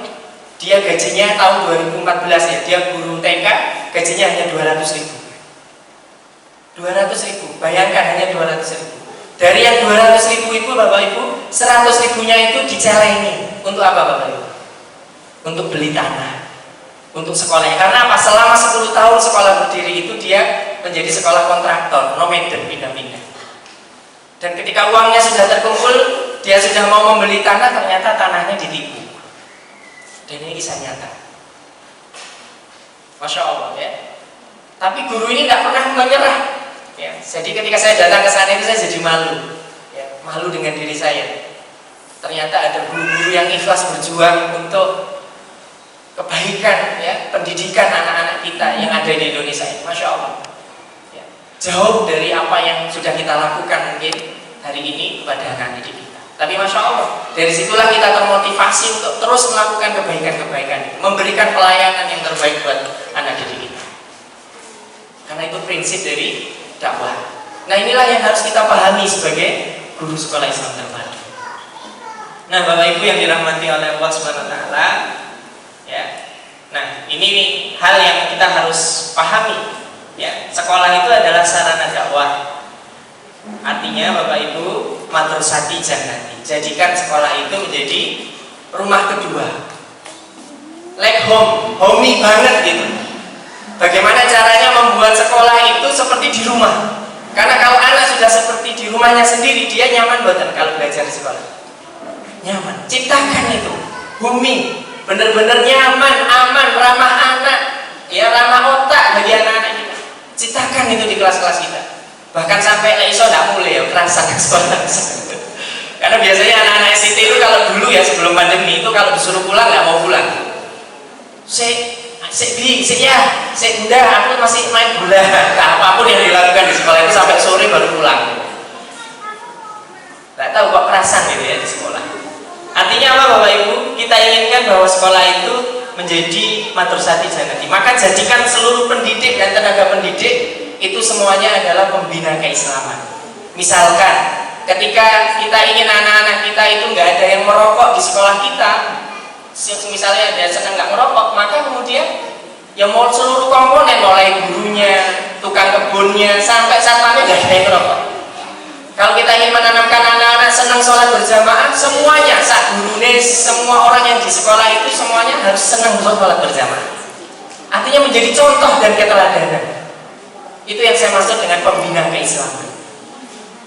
Dia gajinya tahun 2014 ya, dia guru TK, gajinya hanya 200.000. 200.000, bayangkan hanya 200.000. Dari yang 200.000 itu Bapak Ibu, 100.000-nya itu dicelengi. Untuk apa Bapak Ibu? Untuk beli tanah, untuk sekolahnya. Karena apa? Selama 10 tahun sekolah berdiri itu dia menjadi sekolah kontraktor, nomaden, pindah-pindah. Dan ketika uangnya sudah terkumpul, dia sudah mau membeli tanah, ternyata tanahnya ditipu. Dan ini kisah nyata. Masya Allah ya. Tapi guru ini tidak pernah menyerah. Ya. Jadi ketika saya datang ke sana itu saya jadi malu. Ya. Malu dengan diri saya. Ternyata ada guru-guru yang ikhlas berjuang untuk kebaikan ya, pendidikan anak-anak kita yang ada di Indonesia ini. Masya Allah ya. Jauh dari apa yang sudah kita lakukan mungkin hari ini kepada anak-anak didik kita. Tapi Masya Allah, dari situlah kita termotivasi untuk terus melakukan kebaikan-kebaikan, memberikan pelayanan yang terbaik buat anak didik kita. Karena itu prinsip dari dakwah. Nah inilah yang harus kita pahami sebagai guru sekolah Islam terpadu. Nah Bapak Ibu yang dirahmati oleh Allah Subhanahu Wa Taala, ya. Nah ini hal yang kita harus pahami. Ya, sekolah itu adalah sarana dakwah. Artinya Bapak Ibu, madrasati jannati. Jadikan sekolah itu menjadi rumah kedua. Like home, homey banget gitu. Bagaimana caranya membuat sekolah itu seperti di rumah? Karena kalau anak sudah seperti di rumahnya sendiri, dia nyaman banget kalau belajar di sekolah. Nyaman. Ciptakan itu, homey, bener-bener nyaman, aman, ramah anak, ya ramah otak bagi anak-anak kita. Ciptakan itu di kelas-kelas kita. Bahkan sampai iso tidak mulai ya kerasan sekolah. Karena biasanya anak-anak SCT itu kalau dulu ya sebelum pandemi itu kalau disuruh pulang nggak mau pulang. Udah aku masih main bola. Nah, apapun yang dilakukan di sekolah itu sampai sore baru pulang. Nggak tahu kok kerasan gitu ya di sekolah. Artinya apa Bapak Ibu? Kita inginkan bahwa sekolah itu menjadi madrasati jannati. Maka jadikan seluruh pendidik dan tenaga pendidik itu semuanya adalah pembina keislaman. Misalkan ketika kita ingin anak-anak kita itu nggak ada yang merokok di sekolah kita, misalnya ada senang nggak merokok, maka kemudian ya mau seluruh komponen mulai gurunya, tukang kebunnya sampai satpamnya nggak ada yang merokok. Kalau kita ingin menanamkan anak-anak senang sholat berjamaah, semuanya, sak gurune, semua orang yang di sekolah itu semuanya harus senang sholat berjamaah. Artinya menjadi contoh dan keteladanan. Itu yang saya maksud dengan pembina keislaman.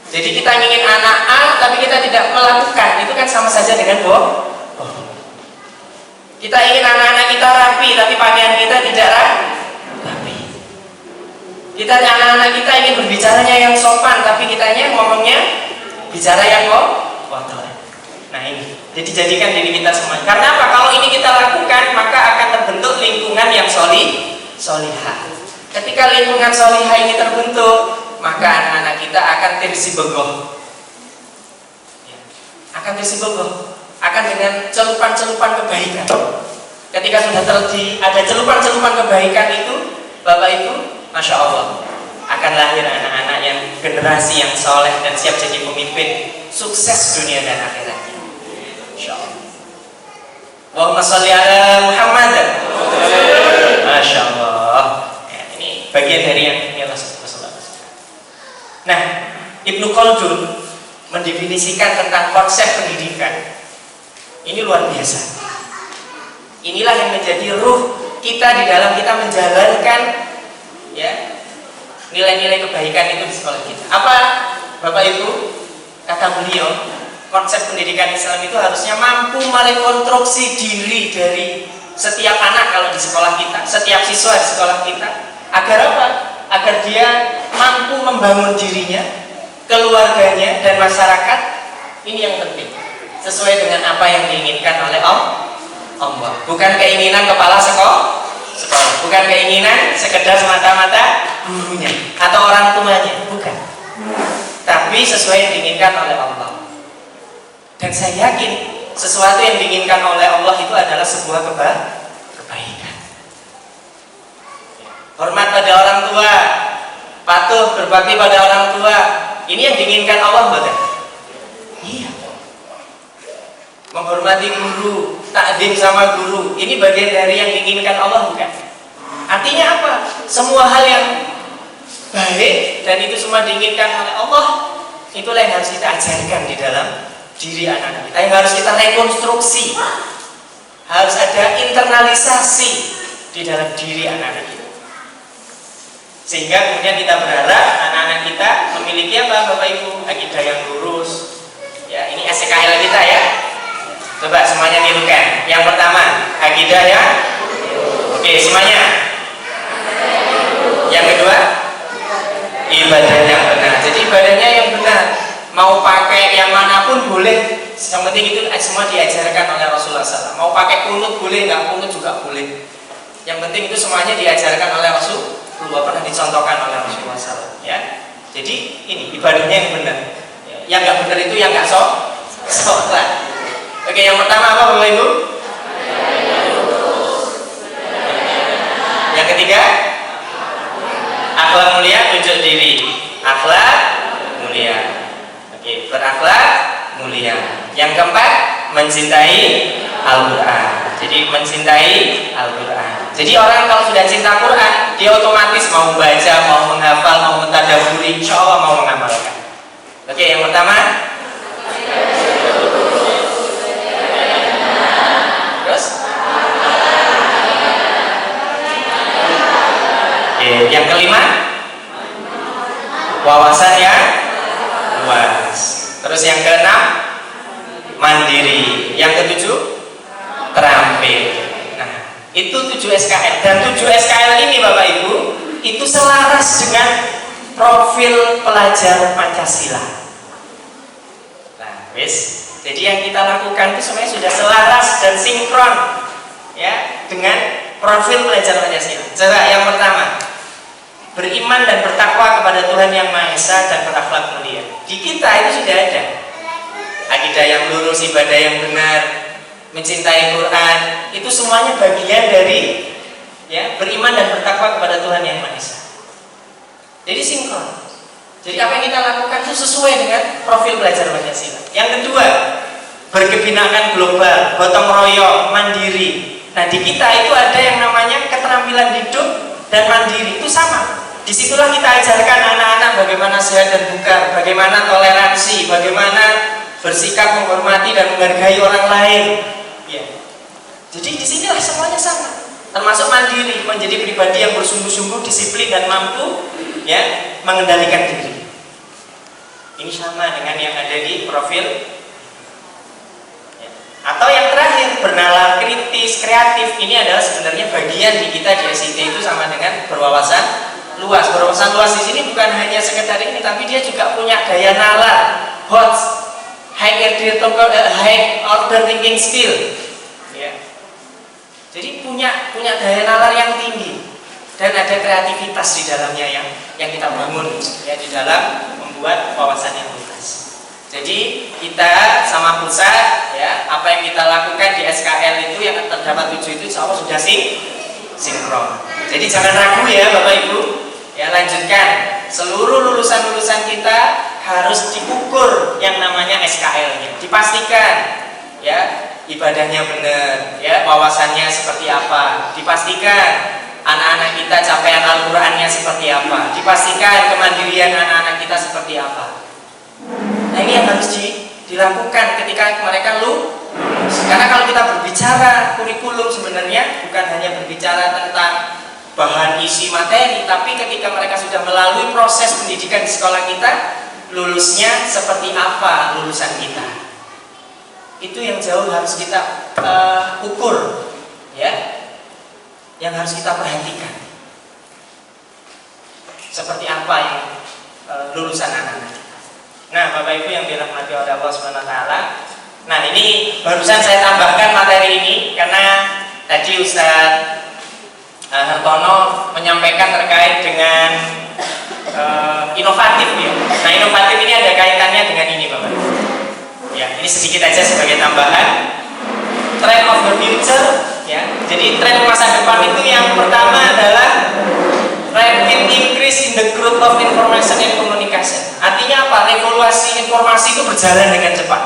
Jadi kita ingin anak A tapi kita tidak melakukan, itu kan sama saja dengan bohong. Kita ingin anak-anak kita rapi tapi pakaian kita tidak rapi. Kita anak-anak kita ingin berbicaranya yang sopan tapi kitanya ngomongnya bicara yang kotor. Nah ini, jadi jadikan diri kita semua. Karena apa? Kalau ini kita lakukan maka akan terbentuk lingkungan yang solihah. Ketika lingkungan solihah ini terbentuk, maka anak-anak kita akan tersibogoh. Ya, akan tersibogoh, akan dengan celupan-celupan kebaikan. Ketika sudah ada celupan-celupan kebaikan itu, Bapak Ibu, Masya Allah, akan lahir anak-anak yang generasi yang soleh dan siap jadi pemimpin, sukses dunia dan akhiratnya. Masya Allah. Allahumma sholli ala Muhammad. Masya Allah. Bagian dari yang ini Allah SWT. Nah, Ibnu Khaldun mendefinisikan tentang konsep pendidikan. Ini luar biasa. Inilah yang menjadi ruh kita di dalam kita menjalankan ya nilai-nilai kebaikan itu di sekolah kita. Apa Bapak Ibu? Kata beliau, konsep pendidikan Islam itu harusnya mampu merekonstruksi diri dari setiap anak kalau di sekolah kita, setiap siswa di sekolah kita. Agar apa? Agar dia mampu membangun dirinya, keluarganya, dan masyarakat. Ini yang penting, sesuai dengan apa yang diinginkan oleh Allah. Bukan keinginan kepala sekolah, bukan keinginan sekedar semata-mata gurunya atau orang tuanya, bukan. Tapi sesuai yang diinginkan oleh Allah. Dan saya yakin sesuatu yang diinginkan oleh Allah itu adalah sebuah kebaikan. Hormat pada orang tua, patuh berbakti pada orang tua, ini yang diinginkan Allah, bukan? Iya. Menghormati guru, takdim sama guru, ini bagian dari yang diinginkan Allah, bukan? Artinya apa? Semua hal yang baik dan itu semua diinginkan oleh Allah, itulah yang harus kita ajarkan di dalam diri anak-anak kita, yang harus kita rekonstruksi, harus ada internalisasi di dalam diri anak-anak kita, sehingga kemudian kita berharap anak-anak kita memiliki apa Bapak Ibu? Akidah yang lurus. Ya, ini SKL kita ya. Coba semuanya nirukan. Yang pertama, akidah yang oke, semuanya. Yang kedua, ibadah yang benar. Jadi ibadahnya yang benar. Mau pakai yang manapun boleh. Yang penting itu semua diajarkan oleh Rasulullah SAW. Mau pakai kunut boleh, nggak kunut juga boleh. Yang penting itu semuanya diajarkan oleh Rasulullah, pernah dicontohkan oleh Rasulullah SAW. Ya. Jadi ini ibadahnya yang benar. Yang nggak benar itu yang nggak sholat. Oke, yang pertama apa Bapak Ibu? Yang ketiga, akhlak mulia, tunjuk diri. Akhlak mulia. Oke, berakhlak mulia. Yang keempat, mencintai Al-Quran. Jadi mencintai Al-Quran. Jadi orang kalau sudah cinta Quran, dia otomatis mau baca, mau menghafal, mau mentadaburi, insya Allah mau mengamalkan. Oke, yang pertama. Terus? Oke, yang kelima, wawasan yang luas. Terus yang keenam, mandiri. Yang ketujuh, terampil. Nah, itu 7 SKL. Dan 7 SKL ini Bapak Ibu, itu selaras dengan profil pelajar Pancasila. Nah, jadi yang kita lakukan itu sebenarnya sudah selaras dan sinkron ya dengan profil pelajar Pancasila. Coba yang pertama, beriman dan bertakwa kepada Tuhan Yang Maha Esa dan berakhlak mulia. Di kita itu sudah ada akidah yang lurus, ibadah yang benar, mencintai Quran, itu semuanya bagian dari ya beriman dan bertakwa kepada Tuhan Yang Maha Esa. Jadi sinkron. Jadi apa yang kita lakukan itu sesuai dengan profil belajar Pancasila. Yang kedua, berkebinakan global, gotong royong, mandiri. Nah di kita itu ada yang namanya keterampilan hidup dan mandiri, itu sama. Disitulah kita ajarkan anak-anak bagaimana sehat dan bugar, bagaimana toleransi, bagaimana bersikap menghormati dan menghargai orang lain. Ya. Jadi disinilah semuanya sama. Termasuk mandiri, menjadi pribadi yang bersungguh-sungguh, disiplin dan mampu ya mengendalikan diri. Ini sama dengan yang ada di profil ya. Atau yang terakhir, bernalar kritis, kreatif. Ini adalah sebenarnya bagian di kita di SIT itu sama dengan berwawasan luas. Berwawasan luas di sini bukan hanya sekedar ini, tapi dia juga punya daya nalar, high order thinking skill. Ya. Jadi punya daya nalar yang tinggi dan ada kreativitas di dalamnya yang kita bangun ya di dalam membuat wawasan yang luas. Jadi kita sama pusat ya apa yang kita lakukan di SKL itu yang terdapat 7 itu insya Allah sudah sinkron. Jadi jangan ragu ya Bapak Ibu ya, lanjutkan. Seluruh lulusan-lulusan kita harus diukur yang namanya SKL-nya, dipastikan ya ibadahnya benar ya, wawasannya seperti apa, dipastikan anak-anak kita capaian Al-Qurannya seperti apa, dipastikan kemandirian anak-anak kita seperti apa. Nah ini yang harus dilakukan ketika mereka lulus. Karena kalau kita berbicara kurikulum sebenarnya bukan hanya berbicara tentang bahan isi materi, tapi ketika mereka sudah melalui proses pendidikan di sekolah kita, lulusnya seperti apa lulusan kita. Itu yang jauh harus kita ukur, ya, yang harus kita perhatikan. Seperti apa yang lulusan anak-anak. Nah, Bapak Ibu yang dirahmati oleh Allah Subhanahu wa taala. Nah, ini barusan saya tambahkan materi ini karena tadi Ustaz Hartono menyampaikan terkait dengan inovatif ya. Nah, inovatif ini ada kaitannya dengan ini, Bapak. Ya, ini sedikit aja sebagai tambahan. Trend of the future, ya. Jadi tren masa depan itu yang pertama adalah rapid increase in the growth of information and communication. Artinya apa? Revolusi informasi itu berjalan dengan cepat.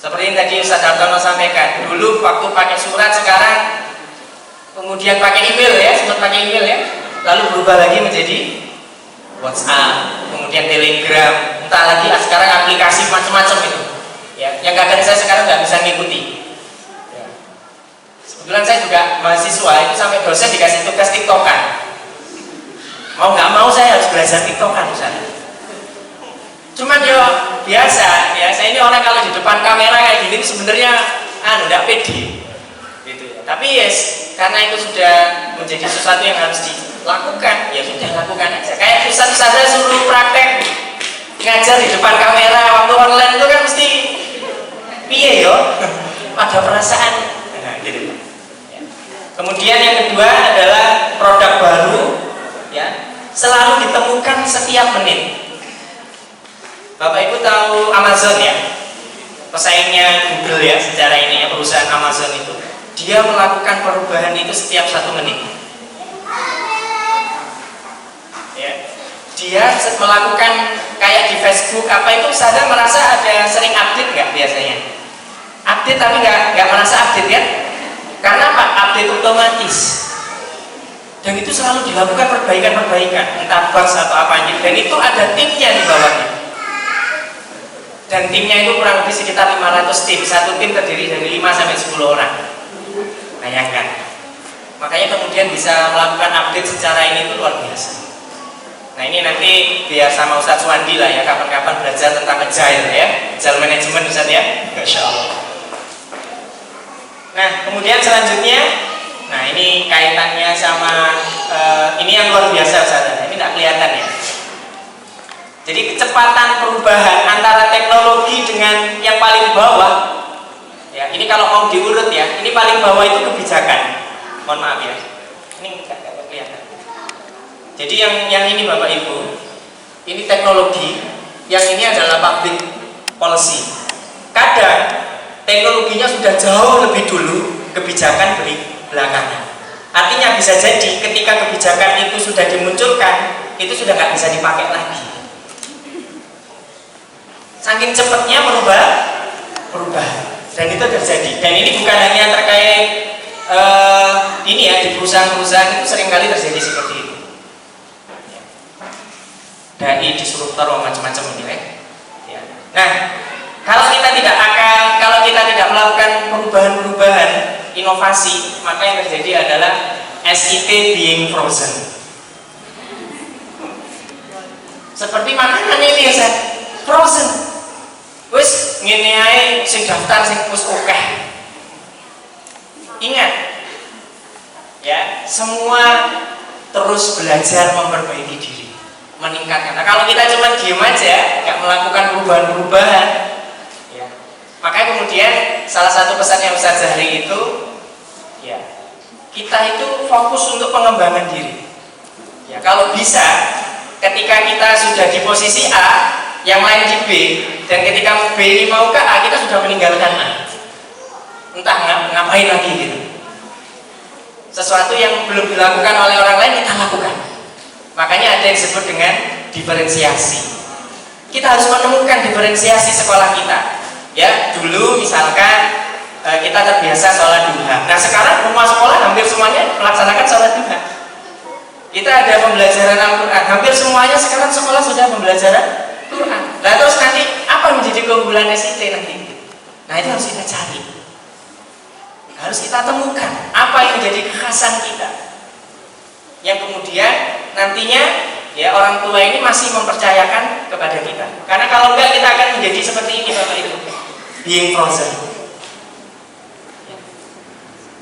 Seperti yang tadi Ustaz Hartono sampaikan. Dulu waktu pakai surat, sekarang kemudian pakai email ya, sempat pakai email ya. Lalu berubah lagi menjadi WhatsApp, kemudian Telegram, entah lagi sekarang aplikasi macam-macam itu. Ya, yang kadang saya sekarang nggak bisa ngikuti. Ya. Kebetulan saya juga mahasiswa, itu sampai dosen dikasih tugas TikTokan. Mau nggak mau saya harus belajar TikTokan misalnya. Cuman ya biasa ya, saya ini orang kalau di depan kamera kayak gini sebenarnya nggak pede gitu ya. Tapi yes, karena itu sudah menjadi sesuatu yang harus dilakukan, ya sudah lakukan aja. Kayak Ustaz saya suruh praktek ngajar di depan kamera waktu online itu kan mesti piye yo, ada perasaan. Nah, gitu. Ya. Kemudian yang kedua adalah produk baru. Ya, selalu ditemukan setiap menit. Bapak Ibu tahu Amazon ya, pesaingnya Google ya, secara ini ya, perusahaan Amazon itu dia melakukan perubahan itu setiap 1 menit. Ya, dia melakukan kayak di Facebook apa itu, saya merasa ada sering update nggak biasanya? Update tapi nggak merasa update ya? Karena apa? Update otomatis. Dan itu selalu dilakukan perbaikan-perbaikan, entah bugs atau apanya. Dan itu ada timnya di bawahnya. Dan timnya itu kurang lebih sekitar 500 tim. Satu tim terdiri dari 5-10 orang. Bayangkan. Makanya kemudian bisa melakukan update secara ini itu luar biasa. Nah, ini nanti biar sama Ustadz Wandi lah ya, kapan-kapan belajar tentang agile ya, agile management Ustadz ya. Masya Allah. Nah, kemudian selanjutnya, nah ini kaitannya sama ini yang luar biasa Ustaz. Ini tidak kelihatan ya. Jadi kecepatan perubahan antara teknologi dengan yang paling bawah. Ya, ini kalau mau diurut ya, ini paling bawah itu kebijakan. Mohon maaf ya. Ini tidak kelihatan. Jadi yang ini Bapak Ibu, ini teknologi, yang ini adalah public policy. Kadang teknologinya sudah jauh lebih dulu, kebijakan belakangan. Artinya bisa jadi ketika kebijakan itu sudah dimunculkan, itu sudah nggak bisa dipakai lagi. Saking cepatnya berubah, dan itu terjadi. Dan ini bukan hanya terkait ini ya, di perusahaan-perusahaan itu seringkali terjadi seperti itu. Dai, disruptor, macam-macam ini ya. Nah, kalau kita tidak melakukan perubahan-perubahan inovasi, maka yang terjadi adalah SIT being frozen. Seperti makanan ini ya, frozen. Wis ngene ae sing daftar sing wis akeh. Ingat ya, semua terus belajar memperbaiki diri, meningkatkan. Nah, kalau kita cuma diem aja, nggak melakukan perubahan-perubahan, ya, makanya kemudian salah satu pesannya Ustaz Zahri itu, ya, kita itu fokus untuk pengembangan diri. Ya, kalau bisa, ketika kita sudah di posisi A, yang lain di B, dan ketika B ini mau ke A, kita sudah meninggalkan A. Entah ngapain lagi gitu. Sesuatu yang belum dilakukan oleh orang lain kita lakukan. Makanya ada yang disebut dengan diferensiasi. Kita harus menemukan diferensiasi sekolah kita. Ya, dulu misalkan kita terbiasa sholat duha. Nah, sekarang semua sekolah hampir semuanya melaksanakan sholat duha. Kita ada pembelajaran Al-Quran. Hampir semuanya sekarang sekolah sudah pembelajaran Quran. Nah, terus nanti apa Apa yang menjadi keunggulan SIT nanti? Nah, itu harus kita cari. Harus kita temukan apa yang menjadi kekhasan kita. Yang kemudian nantinya ya orang tua ini masih mempercayakan kepada kita. Karena kalau enggak kita akan menjadi seperti ini Bapak Ibu. Being frozen.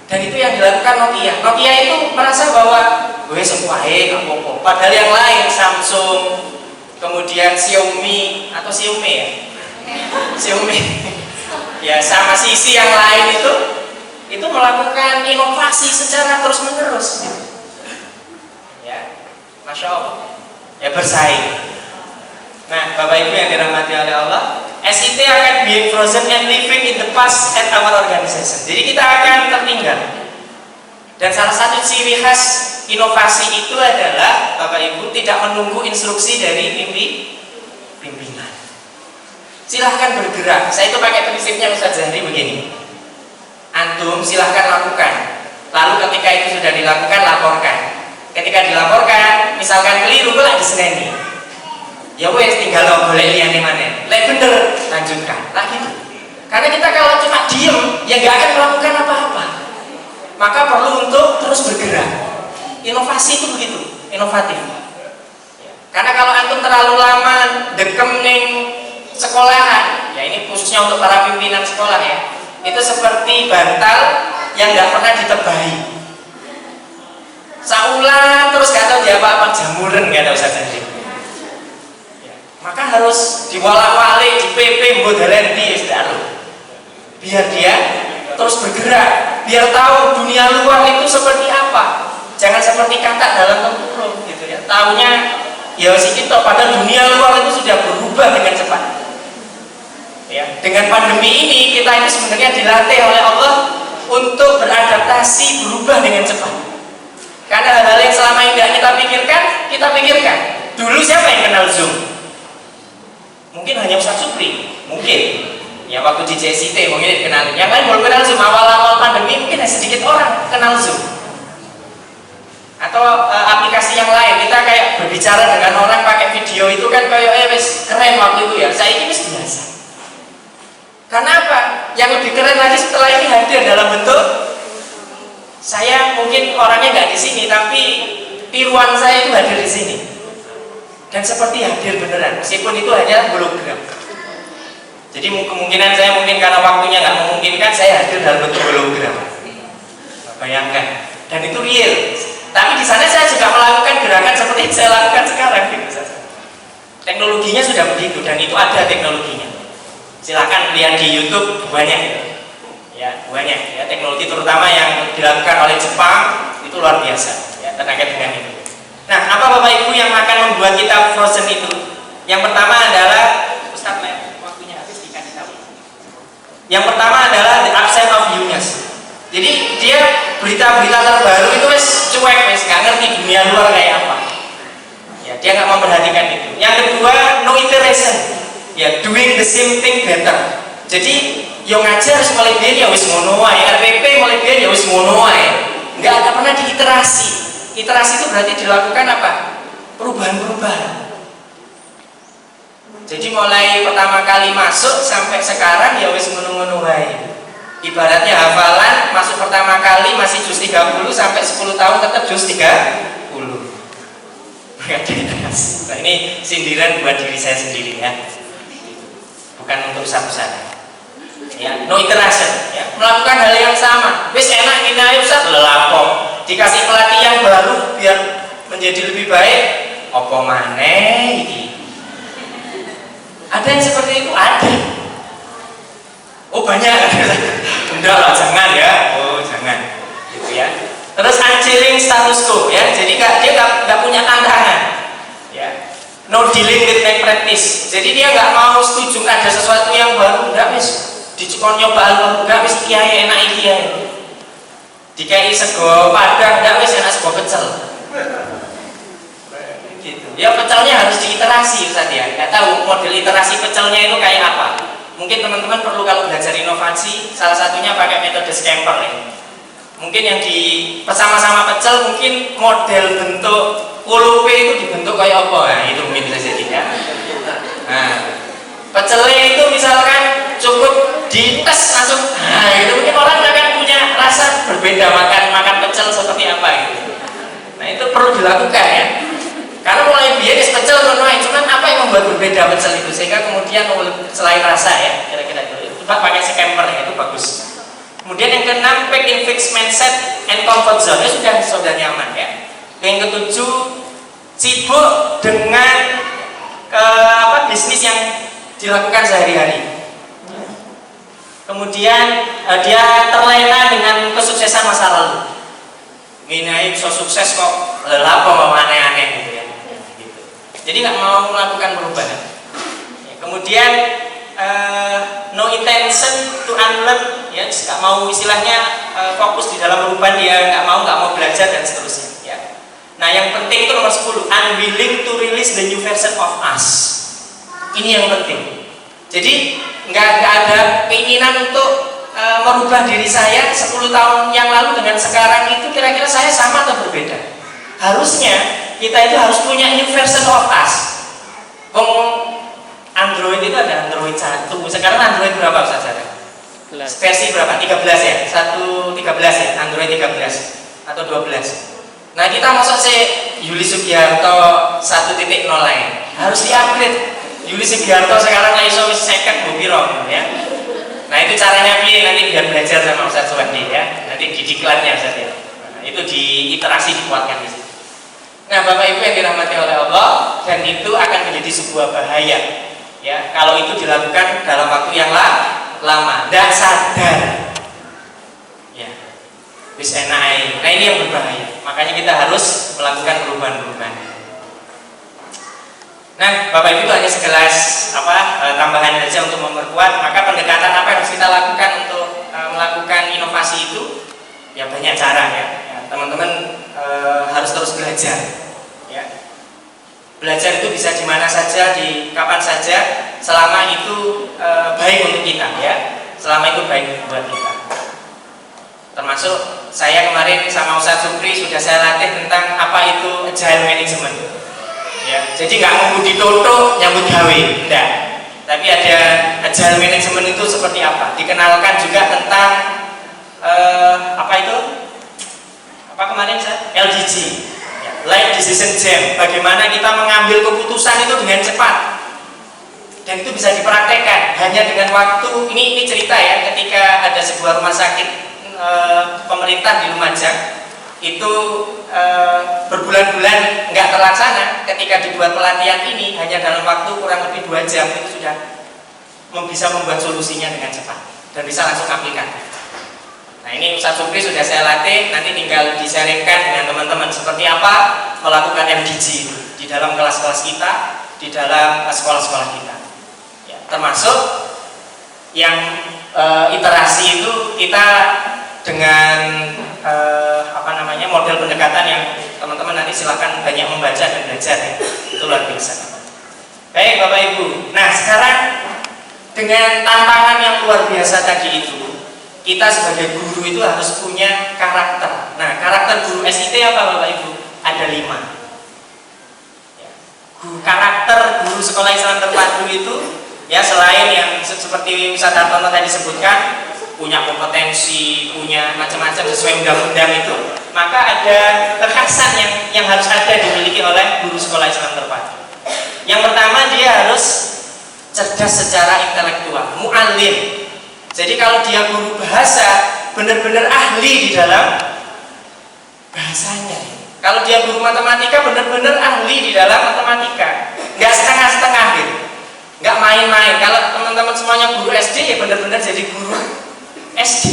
Dan itu yang dilakukan Nokia. Nokia itu merasa bahwa gue semuanya apa-apa. Padahal yang lain Samsung, kemudian Xiaomi atau Xiaomi ya. Xiaomi. Ya sama sisi yang lain itu melakukan inovasi secara terus-menerus. Ya. Masya Allah. Ya bersaing. Nah, Bapak Ibu yang dirahmati oleh Allah, SIT akan being frozen and living in the past at our organization. Jadi kita akan tertinggal. Dan salah satu ciri khas inovasi itu adalah Bapak Ibu tidak menunggu instruksi dari pimpinan. Silahkan bergerak. Saya itu pakai prinsipnya Ustaz Zahri begini. Antum silahkan lakukan. Lalu ketika itu sudah dilakukan, laporkan. Ketika dilaporkan, misalkan keliru, kok diseneni. Ya wes tinggal lo boleh lihat di mana. Lek bener lanjutkan. Lah gitu. Karena kita kalau cuma diem ya nggak akan melakukan apa-apa. Maka perlu untuk terus bergerak. Inovasi itu begitu, inovatif. Karena kalau antum terlalu lama dekem ning sekolahan, ya ini khususnya untuk para pimpinan sekolah ya, itu seperti bantal yang nggak pernah ditebahi. Saulan terus gak tahu dia apa-apa, jamuran nggak tahu saja. Maka harus diwala-wali, di PP, modalen di biar dia terus bergerak, biar tahu dunia luar itu seperti apa. Jangan seperti kata dalam tempurung gitu ya. Taunya ya kita padahal dunia luar itu sudah berubah dengan cepat. Ya, dengan pandemi ini kita ini sebenarnya dilatih oleh Allah untuk beradaptasi, berubah dengan cepat. Karena hal-hal yang selama ini tidak kita pikirkan. Dulu siapa yang kenal Zoom? Mungkin hanya Ustaz Supri, mungkin ya waktu di JSIT mungkin dikenal. Yang lain belum kenal Zoom. Awal-awal pandemi mungkin sedikit orang kenal Zoom atau aplikasi yang lain. Kita kayak berbicara dengan orang pakai video itu kan kayak keren waktu itu ya. Saya ini biasa. Karena apa? Yang lebih keren lagi setelah ini hadir dalam bentuk saya mungkin orangnya nggak di sini tapi tiruan saya itu hadir di sini. Dan seperti hadir beneran, meskipun itu hanya hologram. Jadi kemungkinan saya mungkin karena waktunya nggak memungkinkan, saya hadir dalam bentuk hologram. Bayangkan, dan itu real. Tapi di sana saya juga melakukan gerakan seperti yang saya lakukan sekarang, gitu saja. Teknologinya sudah begitu, dan itu ada teknologinya. Silakan lihat di YouTube banyak, ya banyak. Ya teknologi terutama yang dilakukan oleh Jepang itu luar biasa, ya terkait dengan itu. Nah, apa Bapak Ibu yang akan membuat kita frozen itu? Yang pertama adalah Ustaz, waktunya habis dikasih tahu. Yang pertama adalah the absence of newness. Jadi dia berita-berita terbaru itu cuek, nggak ngerti dunia luar kayak apa. Ya, dia nggak memperhatikan itu. Yang kedua, no iteration. Ya, doing the same thing better. Jadi, yang ngajar harus mulai biar ya wis ngono wae, RPP mulai biar ya wis ngono wae. Nggak ada pernah diiterasi. Iterasi itu berarti dilakukan apa? Perubahan-perubahan. Jadi mulai pertama kali masuk sampai sekarang ya wis ngono-ngono wae. Ibaratnya hafalan masuk pertama kali masih juz 30 sampai 10 tahun tetap juz 30. Nah, ini sindiran buat diri saya sendiri ya. Bukan untuk satu-satu. Ya, no iteration ya. Melakukan hal yang sama. Wis enak ini ayo Ustaz lelapok. Dikasih pelatihan baru biar menjadi lebih baik. Apa maneh iki? Ada yang seperti itu? Ada. Oh banyak. Enggak lah, jangan ya. Oh jangan. Gitu ya. Terus unchanging status quo ya. Jadi dia nggak punya tantangan. Ya. No dealing with bad practice. Jadi dia nggak mau setuju ada sesuatu yang baru. Enggak wis. Dicukon nyoba enggak wis kiai enak kiai. Dikai sego padang enggak wis enak sego pecel. Gitu. Ya pecelnya harus diiterasi Ustaz ya. Enggak tahu model iterasi pecelnya itu kayak apa. Mungkin teman-teman perlu kalau belajar inovasi salah satunya pakai metode scamper ya. Mungkin yang di bersama-sama pecel mungkin model bentuk pulupe itu dibentuk kayak apa. Nah, itu mungkin bisa jadi ya. Nah, Pecelnya itu misalkan cukup dites langsung, nah itu mungkin orang akan punya rasa berbeda makan pecel seperti apa gitu. Nah itu perlu dilakukan ya. Karena mulai biasa pecel main, cuman apa yang membuat berbeda pecel itu sehingga kemudian selain rasa ya kira-kira itu pakai scamper ya, itu bagus. Kemudian yang keenam, back in fixed mindset and comfort zone, sudah nyaman ya. Yang ketujuh, sibuk dengan bisnis yang dilakukan sehari-hari. Kemudian dia terlena dengan kesuksesan masa lalu. Ini so sukses kok lelah mau aneh-aneh gitu ya. Gitu. Jadi nggak mau melakukan perubahan. Ya, kemudian no intention to unlearn, ya nggak mau istilahnya fokus di dalam perubahan, dia nggak mau belajar dan seterusnya. Ya. Nah yang penting itu nomor 10, unwilling to release the new version of us. Ini yang penting. Jadi nggak ada keinginan untuk merubah diri saya 10 tahun yang lalu dengan sekarang itu kira-kira saya sama atau berbeda. Harusnya kita itu harus punya new version of us. Android itu ada Android 1, sekarang Android berapa Ustaz? Versi berapa? 13 ya? 1.13 ya? Android 13 atau 12. Nah kita masuk Yuli Sugiharto 1.0 lain, harus di-upgrade. Yuli Sugiharto sekarang iso wis 50 bupiro ya. Nah itu caranya nanti biar belajar sama Ustaz Suwandi ya. Nanti di diklatnya Ustaz ya. Nah, itu diiterasi dikuatkan di situ. Nah Bapak Ibu yang dirahmati oleh Allah, dan itu akan menjadi sebuah bahaya ya kalau itu dilakukan dalam waktu yang lama, tidak sadar ya. Wis enak. Nah ini yang berbahaya. Makanya kita harus melakukan perubahan-perubahan. Nah, Bapak Ibu itu hanya segelas tambahan saja untuk memperkuat. Maka pendekatan apa yang harus kita lakukan untuk melakukan inovasi itu? Ya banyak cara ya. Teman-teman harus terus belajar. Ya. Belajar itu bisa di mana saja, di kapan saja, selama itu baik untuk kita ya. Selama itu baik buat kita. Termasuk saya kemarin sama Ustaz Supri sudah saya latih tentang apa itu agile management. Ya, jadi nggak mau ditutup nyambut gawe, enggak. Tapi ada agile management itu seperti apa? Dikenalkan juga tentang apa itu? Apa kemarin saya? LDG, ya, Life Decision Jam. Bagaimana kita mengambil keputusan itu dengan cepat. Dan itu bisa dipraktekkan hanya dengan waktu. Ini cerita ya, ketika ada sebuah rumah sakit pemerintah di Lumajang. Itu berbulan-bulan nggak terlaksana. Ketika dibuat pelatihan ini hanya dalam waktu kurang lebih 2 jam itu sudah bisa membuat solusinya dengan cepat dan bisa langsung aplikasi. Nah ini Ustaz Supri sudah saya latih, nanti tinggal disaringkan dengan teman-teman seperti apa melakukan MDG di dalam kelas-kelas kita, di dalam sekolah-sekolah kita ya, termasuk yang iterasi itu kita dengan model pendekatan yang teman-teman nanti silahkan banyak membaca dan belajar ya. Itu luar biasa. Baik Bapak Ibu, nah sekarang dengan tantangan yang luar biasa tadi itu, kita sebagai guru itu harus punya karakter. Nah karakter guru SIT apa Bapak Ibu? Ada 5 ya. Karakter guru sekolah Islam terpadu itu ya, selain yang seperti Ustaz Hartono tadi sebutkan, punya kompetensi, punya macam-macam sesuai undang-undang itu, maka ada kekhasan yang harus ada dimiliki oleh guru sekolah Islam terpadu. Yang pertama, dia harus cerdas secara intelektual, mu'allim. Jadi kalau dia guru bahasa, benar-benar ahli di dalam bahasanya. Kalau dia guru matematika, benar-benar ahli di dalam matematika, nggak setengah-setengah gitu, nggak main-main. Kalau teman-teman semuanya guru SD, ya benar-benar jadi guru SD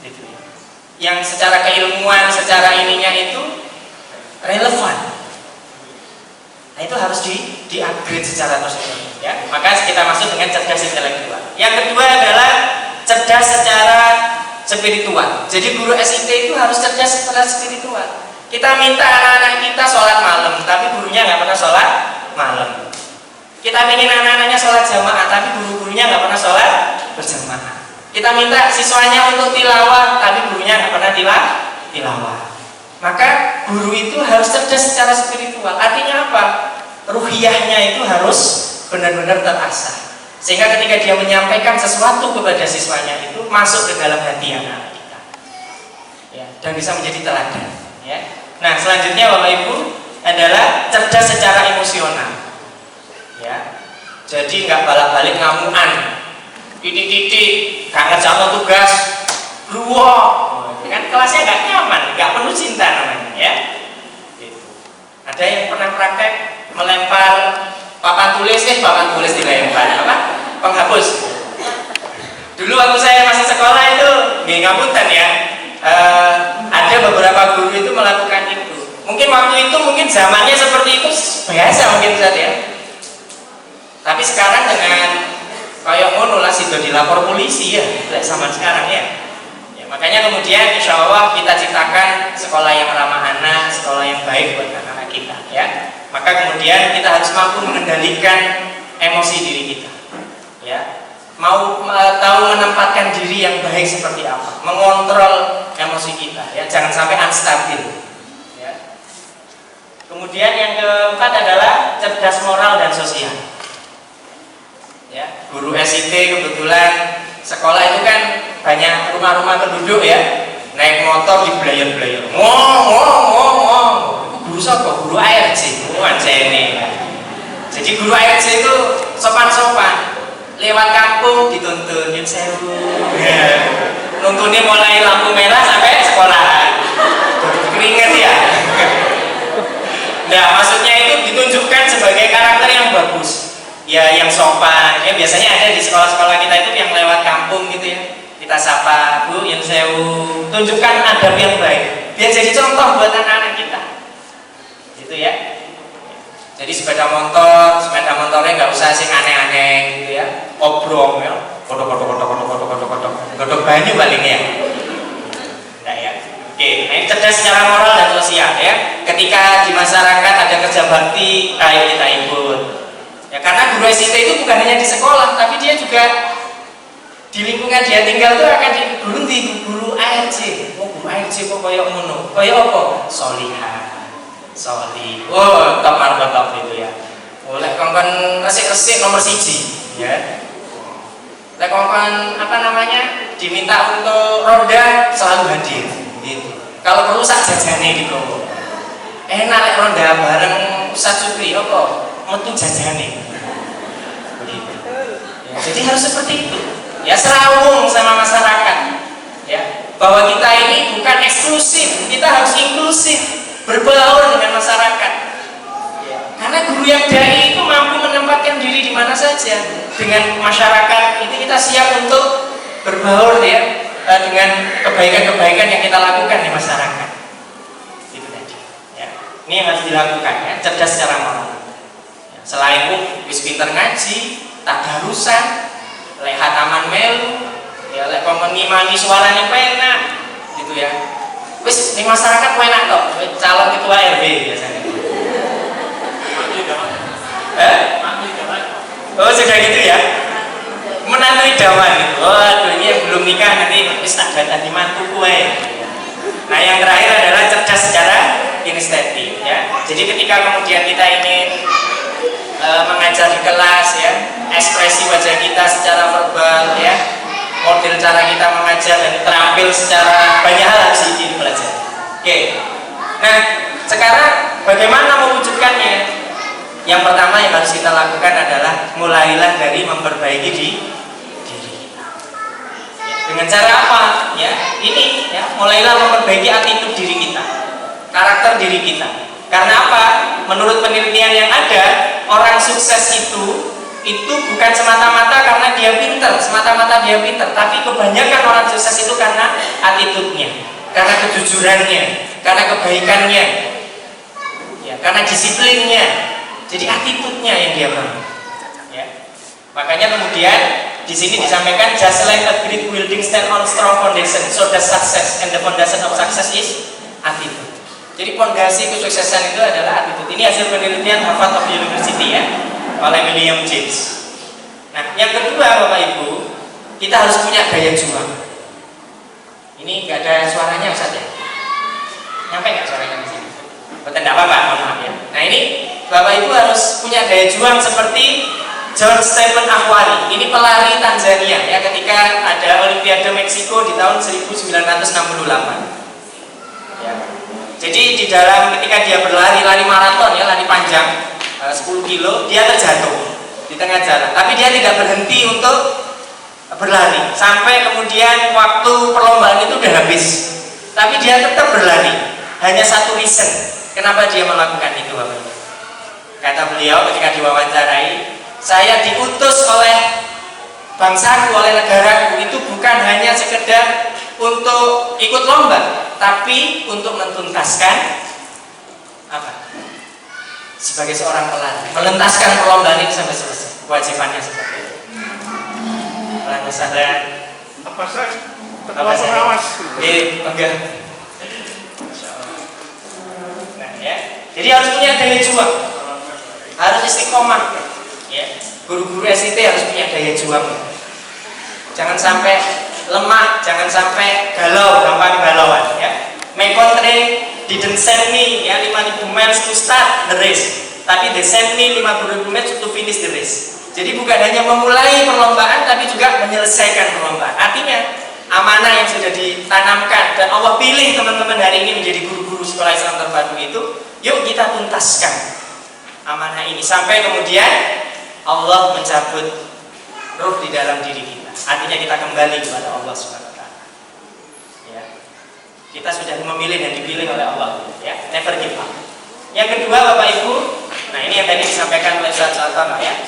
gitu ya. Yang secara keilmuan, secara ininya itu relevan. Nah itu harus di-upgrade secara terus-menerus ya. Maka kita masuk dengan cerdas intelektual. Yang kedua adalah cerdas secara spiritual. Jadi guru SIT itu harus cerdas secara spiritual. Kita minta anak-anak kita sholat malam, tapi gurunya nggak pernah sholat malam. Kita ingin anak-anaknya sholat jamaah, tapi guru-gurunya nggak pernah sholat berjamaah. Kita minta siswanya untuk tilawah, tapi gurunya nggak pernah tilawah. Maka guru itu harus cerdas secara spiritual. Artinya apa? Ruhiyahnya itu harus benar-benar terasah. Sehingga ketika dia menyampaikan sesuatu kepada siswanya itu masuk ke dalam hati anak kita, ya, dan bisa menjadi teladan. Ya. Nah, selanjutnya Bapak Ibu adalah cerdas secara emosional. Ya. Jadi nggak balik-balik ngamuan, titik-titik, gak ngerjain tugas, ruwok, kan kelasnya nggak nyaman, nggak penuh cinta namanya. Ya. Gitu. Ada yang pernah praktek melempar papan tulis dilempar apa? Penghapus. Dulu waktu saya masih sekolah itu nggih ngapunten ya, ada beberapa guru itu melakukan itu. Mungkin waktu itu zamannya seperti itu biasa mungkin saja ya. Tapi sekarang dengan kayak ngono lah sudah dilapor polisi ya, zaman sekarang ya. Ya makanya kemudian insya Allah kita ciptakan sekolah yang ramah anak, sekolah yang baik buat anak-anak kita ya. Maka kemudian kita harus mampu mengendalikan emosi diri kita, ya, tahu menempatkan diri yang baik seperti apa, mengontrol emosi kita, ya, jangan sampai unstabil. Ya. Kemudian yang keempat adalah cerdas moral dan sosial. Ya, guru SIT kebetulan sekolah itu kan banyak rumah-rumah penduduk ya, naik motor di belayar-belayar, ngomong. Guru siapa? Guru ARJ, ini. Jadi guru ARJ itu sopan-sopan, lewat kampung dituntun nyun sewu, nuntunnya mulai lampu merah sampai sekolah, keringet ya. Nah maksudnya itu ditunjukkan sebagai karakter yang bagus, ya yang sopan. Ya biasanya ada di sekolah-sekolah kita itu yang lewat kampung gitu ya, kita sapa, Bu nyun sewu, tunjukkan adab yang baik, biar jadi contoh buat anak-anak kita. Gitu ya. Jadi sepeda motornya nggak usah sing aneh-aneh gitu ya, obrong ya, godok banyu paling ya. Nah ya, oke. Nah, ini cerdas secara moral dan sosial ya. Ketika di masyarakat ada kerja bakti, ayo kita ikut. Ya karena guru SIT itu bukan hanya di sekolah, tapi dia juga di lingkungan dia tinggal itu akan digurunti guru ARJ. Oh guru ARJ kok koyok ngono, koyok apa? Solihah. Soli, top markotop itu ya. Oleh kongkon resik-resik nomor 1 ya. Oleh kongkon diminta untuk roda selalu hadir gitu. Kalau perlu sak jajane gitu. Enak lek ronda bareng Ustaz Sukri apa? Metu jajane. Gitu. Ya, jadi harus seperti itu. Ya serawung sama masyarakat. Ya, bahwa kita ini bukan eksklusif, kita harus inklusif. Berbaur dengan masyarakat ya. Karena guru yang dai itu mampu menempatkan diri di mana saja dengan masyarakat. Itu kita siap untuk berbaur ya, dengan kebaikan-kebaikan yang kita lakukan di masyarakat. Itu tadi ya. Ini yang harus dilakukan ya, cerdas secara moral ya. Selain wis pinter ngaji, tadarusan, lek hataman melu ya, lek ngimani suaranya penak gitu ya. Wis ning masyarakat enak kok, calon ketua RW biasanya. Oh sudah gitu ya. Menantu idaman. Waduh ini yang belum nikah nanti wis tak ganti mantu kowe. Nah yang terakhir adalah cerdas secara kinestetik ya. Jadi ketika kemudian kita ingin mengajar di kelas ya, ekspresi wajah kita secara verbal ya, model cara kita mengajar dan terampil secara banyak hal harus dipelajari. Oke. Nah, sekarang bagaimana mewujudkannya? Yang pertama yang harus kita lakukan adalah mulailah dari memperbaiki diri kita. Ya, dengan cara apa? Ya, ini ya, mulailah memperbaiki attitude diri kita, karakter diri kita. Karena apa? Menurut penelitian yang ada, orang sukses itu bukan semata-mata karena dia pinter, tapi kebanyakan orang sukses itu karena attitude-nya, karena kejujurannya, karena kebaikannya, ya, karena disiplinnya. Jadi attitude-nya yang dia bangun. Ya. Makanya kemudian di sini disampaikan just like a great building stand on strong foundation, so the success and the foundation of success is attitude. Jadi fondasi kesuksesan itu adalah attitude. Ini hasil penelitian Harvard University ya, oleh William James. Nah, yang kedua Bapak Ibu, kita harus punya daya juang. Ini nggak ada suaranya Ustaz ya? Nyampe nggak suaranya di sini? Betul, tidak apa-apa, mohon maaf ya. Nah ini Bapak Ibu harus punya daya juang seperti John Stephen Akwali, ini pelari Tanzania ya, ketika ada Olimpiade Meksiko di tahun 1968 ya. Jadi di dalam ketika dia berlari, lari maraton ya, lari panjang 10 kilo, dia terjatuh di tengah jalan, tapi dia tidak berhenti untuk berlari sampai kemudian waktu perlombaan itu udah habis, tapi dia tetap berlari. Hanya satu reason kenapa dia melakukan itu, Bapak. Kata beliau ketika diwawancarai, saya diutus oleh bangsaku, oleh negaraku itu bukan hanya sekedar untuk ikut lomba, tapi untuk menuntaskan apa? Sebagai seorang pelari, menuntaskan perlombaan ini sampai selesai. Kewajibannya seperti itu. Alhamdulillah. Apa sih? Ketua pengawas. Enggak. Nah, ya. Jadi harus punya daya juang. Harus istiqomah. Ya. Guru-guru SIT harus punya daya juang. Jangan sampai lemah, jangan sampai galau, gampang galauan ya. My country didn't send me ya 5.000 miles to start the race, tapi they send me 50.000 miles to finish the race. Jadi bukan hanya memulai perlombaan, tapi juga menyelesaikan perlombaan. Artinya amanah yang sudah ditanamkan dan Allah pilih teman-teman hari ini menjadi guru-guru sekolah Islam terpadu itu, yuk kita tuntaskan amanah ini sampai kemudian Allah mencabut ruh di dalam diri kita. Artinya kita kembali kepada Allah SWT. Ya. Kita sudah memilih dan dipilih oleh Allah. Ya. Never give up. Yang kedua, Bapak Ibu, nah ini yang tadi disampaikan oleh Ustaz Sartono ya,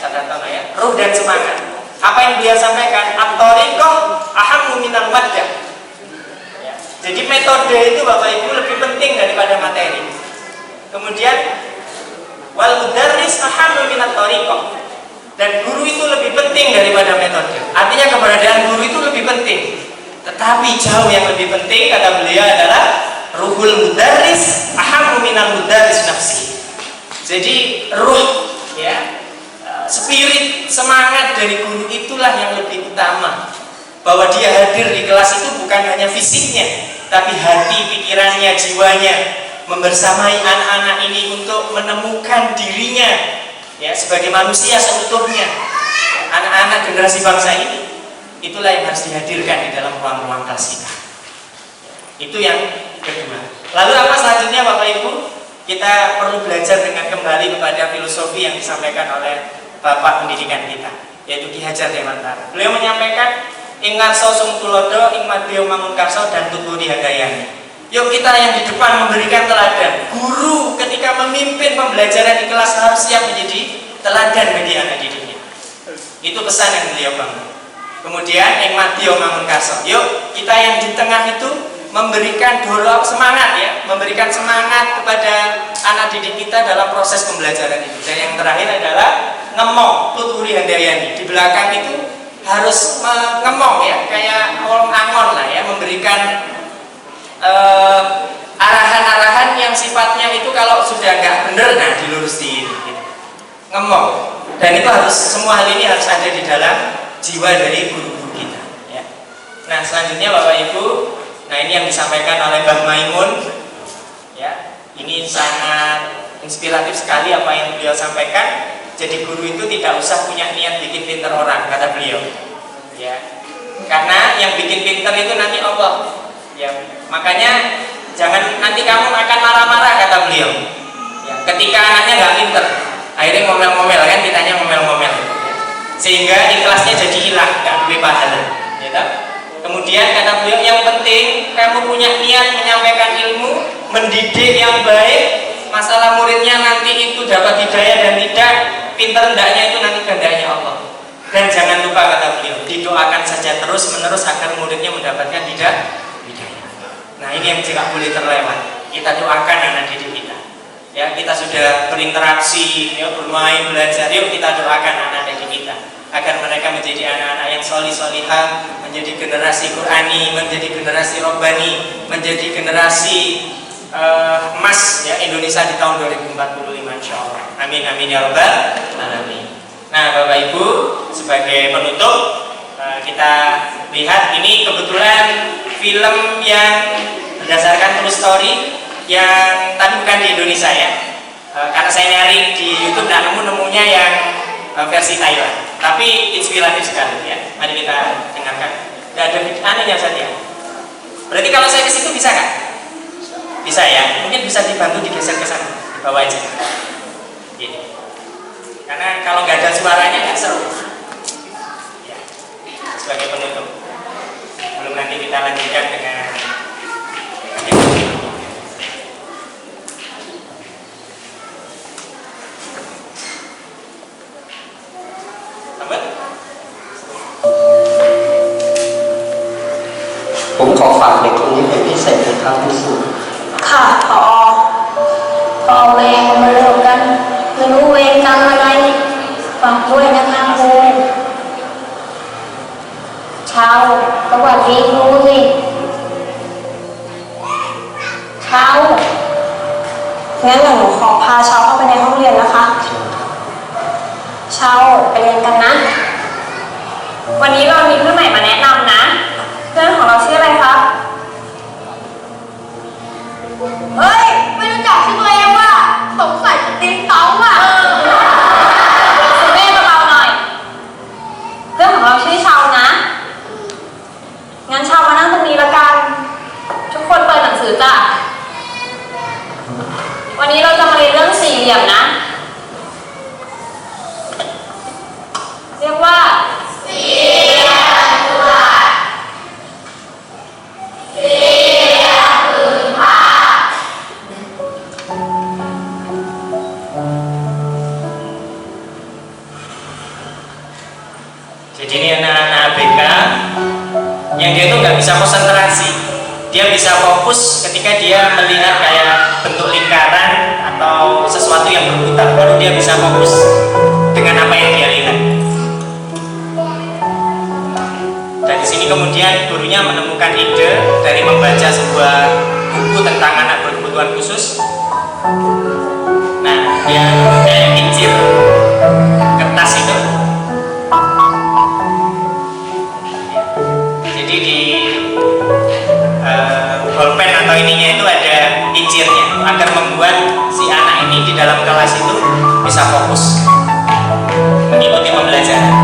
ruh dan semangat. Apa yang dia sampaikan? At-thariqah ahammu minal maddah. Ya. Jadi metode itu Bapak Ibu lebih penting daripada materi. Kemudian wal mudarris ahammu minat thariqah. Dan guru itu lebih penting daripada metode. Artinya keberadaan guru itu lebih penting. Tetapi jauh yang lebih penting kata beliau adalah ruhul mudarris ahammu minal mudarris nafsi. Jadi ruh ya, spirit, semangat dari guru itulah yang lebih utama. Bahwa dia hadir di kelas itu bukan hanya fisiknya, tapi hati, pikirannya, jiwanya, membersamai anak-anak ini untuk menemukan dirinya ya sebagai manusia seutuhnya. Anak-anak generasi bangsa ini, itulah yang harus dihadirkan di dalam ruang-ruang kelas kita. Itu yang kedua. Lalu apa selanjutnya Bapak Ibu? Kita perlu belajar dengan kembali kepada filosofi yang disampaikan oleh Bapak pendidikan kita, yaitu Ki Hajar Dewantara. Beliau menyampaikan ing ngarsa sung tulodo, ing madya mangun karsa dan tuturi hagayani. Yuk kita yang di depan memberikan teladan. Guru ketika memimpin pembelajaran di kelas harus siap menjadi teladan bagi anak didiknya. Itu pesan yang beliau bangun. Kemudian ing madya mangun karsa. Yuk kita yang di tengah itu memberikan dorong semangat ya, memberikan semangat kepada anak didik kita dalam proses pembelajaran itu. Dan yang terakhir adalah ngemong, tuturi handayani. Di belakang itu harus ngemong ya, kayak orang angon lah ya, memberikan arahan-arahan yang sifatnya itu kalau sudah nggak bener, nah dilurusin gitu. Ngemong. Dan itu harus, semua hal ini harus ada di dalam jiwa dari guru-guru kita ya. Nah selanjutnya Bapak Ibu, nah ini yang disampaikan oleh Mbah Maimun ya, ini sangat inspiratif sekali apa yang beliau sampaikan. Jadi guru itu tidak usah punya niat bikin pinter orang, kata beliau ya, karena yang bikin pinter itu nanti Allah ya. Makanya jangan nanti kamu akan marah-marah, kata beliau ya, ketika anaknya nggak pinter, akhirnya ngomel-ngomel kan, ditanya ngomel-ngomel ya. Sehingga ikhlasnya jadi hilang, nggak duwe pahala ya. Kemudian kata beliau yang penting kamu punya niat menyampaikan ilmu, mendidik yang baik. Masalah muridnya nanti itu dapat hidayah dan tidak, pinter hendaknya itu nanti kehendaknya Allah. Dan jangan lupa kata beliau, didoakan saja terus menerus agar muridnya mendapatkan hidayah. Nah ini yang tidak boleh terlewat. Kita doakan anak didik kita ya, kita sudah berinteraksi ya, bermain, belajar, yuk kita doakan anak didik kita agar mereka menjadi anak-anak yang solih-solihah, menjadi generasi Qurani, menjadi generasi Robbani, menjadi generasi emas ya Indonesia di tahun 2045 insyaallah. Amin amin ya rabbal alamin. Nah Bapak Ibu, sebagai penutup kita lihat ini kebetulan film yang berdasarkan true story yang tapi bukan di Indonesia ya, karena saya nyari di YouTube dan nemunya yang versi Thailand tapi inspiratif sekali ya. Mari kita dengarkan. Tidak ada anehnya saja. Berarti kalau saya ke situ bisa nggak? Bisa ya. Mungkin bisa dibantu digeser ke sana, di bawah aja. Gini. Karena kalau nggak ada suaranya nggak seru. Ya. Sebagai penutup. Belum nanti kita lanjutkan dengan Sambut. ผมขอฝากเด็กคนนี้เป็นพิเศษนะครับพี่สุ ค่ะพอเวรมาเลิกกันไม่รู้เวรกรรมอะไรฝากด้วยนะคะครูเช้าสวัสดีครูสิเช้างั้นเดี๋ยวหนูขอพาเช้าเข้าไปในห้องเรียนนะคะเช้าไปเรียนกันนะ วันนี้เรามีเพื่อนใหม่มาแนะนำนะเพื่อนของเราชื่ออะไรครับ เฮ้ย ไม่รู้จักชื่อตัวเองว่ะสงสัยจะติ๊งต้องว่ะคุณแม่เบาๆหน่อย เพื่อนของเราชื่อเชานะ งั้นเชามานั่งตรงนี้ละกัน ทุกคนเปิดหนังสือจ้ะ วันนี้เราจะมาเรียนเรื่องสี่เหลี่ยมนะ เรียกว่า Jadi ini anak-anak ABK yang dia itu nggak bisa konsentrasi, dia bisa fokus ketika dia melihat kayak bentuk lingkaran atau sesuatu yang berputar, baru dia bisa fokus dengan apa yang dia lihat. Dan di sini kemudian gurunya menemukan ide dari membaca sebuah buku tentang anak berkebutuhan khusus. Nah, dia kayak kincir kertas itu. Jadi di bolpen atau ininya itu ada kincirnya agar membuat si anak ini di dalam kelas itu bisa fokus mengikuti pembelajaran.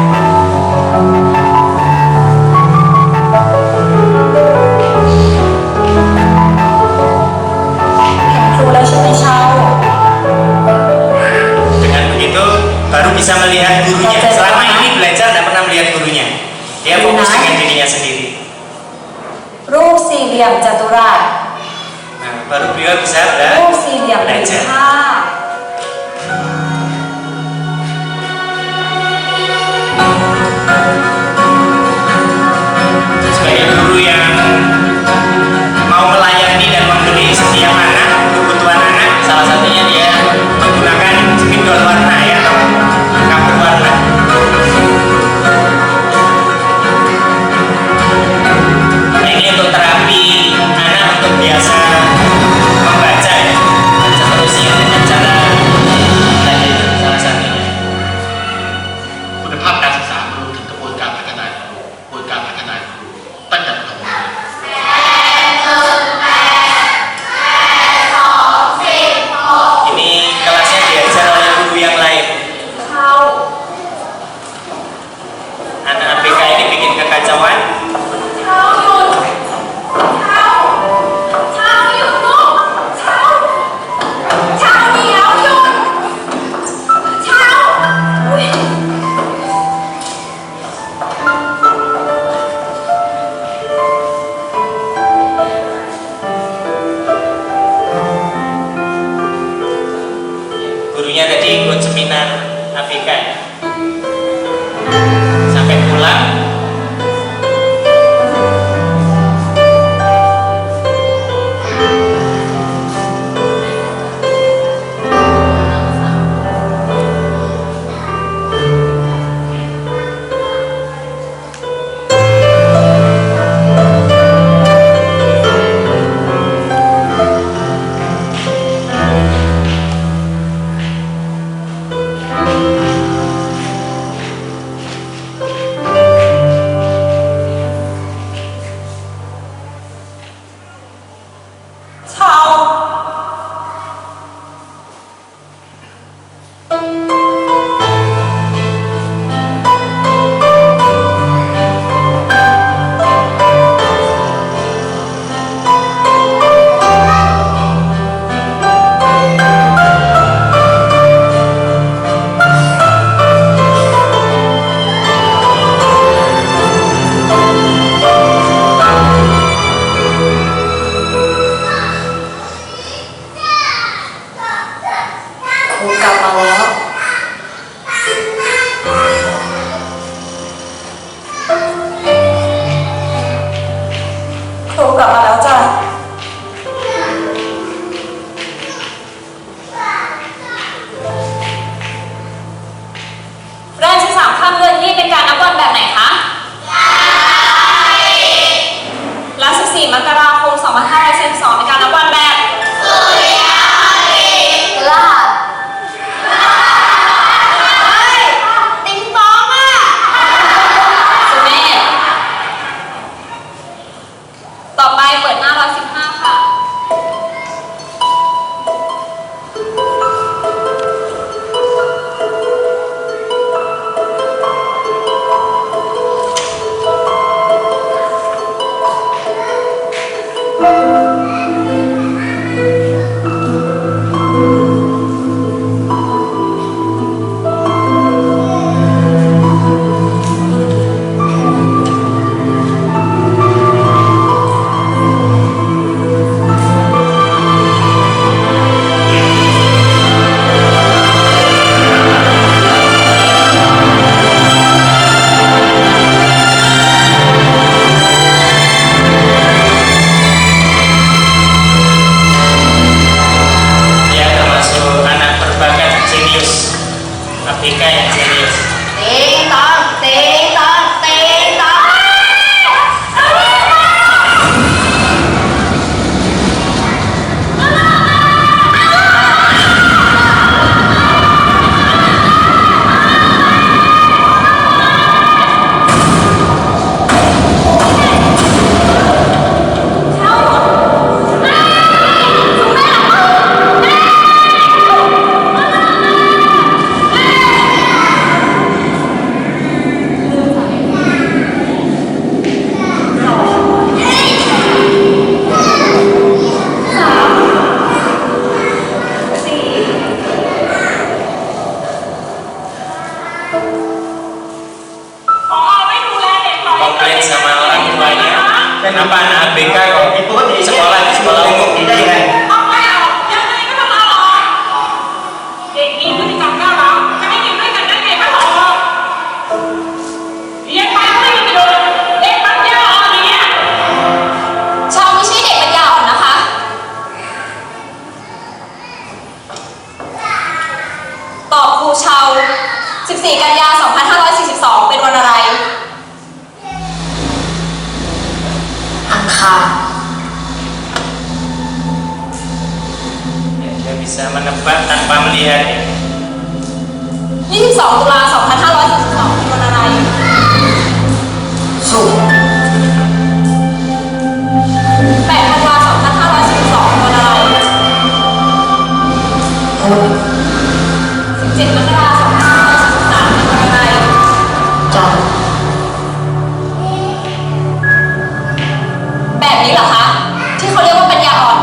Dengan begitu baru bisa melihat gurunya. Selama ini belajar tidak pernah melihat gurunya. Dia fokus dengan dirinya sendiri. รูปสี่เหลี่ยมจัตุรัส Nah, baru beliau bisa รูปสี่เหลี่ยมเป็น belajar. ภาพ Sebagai guru yang mau melayani dan memberi setiap anak kebutuhan anak, salah satunya dia menggunakan spidol warna ya atau kapur warna. Nah, ini untuk terapi anak untuk biasa membaca ya, dan seterusnya dengan cara tadi salah satunya. คุณภาพการศึกษาครูถึงกระบวนการพัฒนาครูกระบวนการพัฒนาครูตั้งแต่ประถมเลย Ini kelasnya diajar oleh guru yang lain. เข้า Anak ABK ini bikin kekacauan. เข้าหยุดเข้าเข้าหยุดลูกเข้าเข้าเดี๋ยวหยุดเข้าอุ๊ย Gurunya tadi ikut seminar ABK ya. Sampai pulang ครูกลับมาแล้วครูกลับมาแล้วจ้ะราชสามค่ำเดือนยี่เป็นการนับวันแบบไหนคะและ14 มกราคม 2542เป็นการนับวันแบบลาดติ๊งต้องอ่ะสุเมธต่อไปเปิดหน้า115ค่ะDia termasuk anak berbakat jenius, ABK yang jenius. ติ๊งต้องติ๊งต้องติ๊งต้อง Komplain sama orang tuanya, kenapa anak ABK kok sekolah di sekolah umum tidak ya? เอาไม่เอายังไงก็ต้องเอาออกเด็กนี่พฤติกรรมก้าวร้าวจะไม่อยู่ด้วยกันได้ไงไม่ออกเรียนไปก็ไม่มีประโยชน์เด็กปัญญาอ่อนอย่างเงี้ย ชาวไม่ใช่เด็กปัญญาอ่อนนะคะ ตอบครูชาว 14 กันยา 2542 เป็นวันอะไร อังคาร Dia bisa menebak tanpa melihat. 22 ตุลา 2542 เป็นวันอะไร ศุกร์ 8 ธันวา 2542 เป็นวันอะไร พุธ 17 มกราคม 2543 เป็นวันอะไร จันทร์ แบบนี้เหรอคะ ที่เขาเรียกว่าปัญญาอ่อน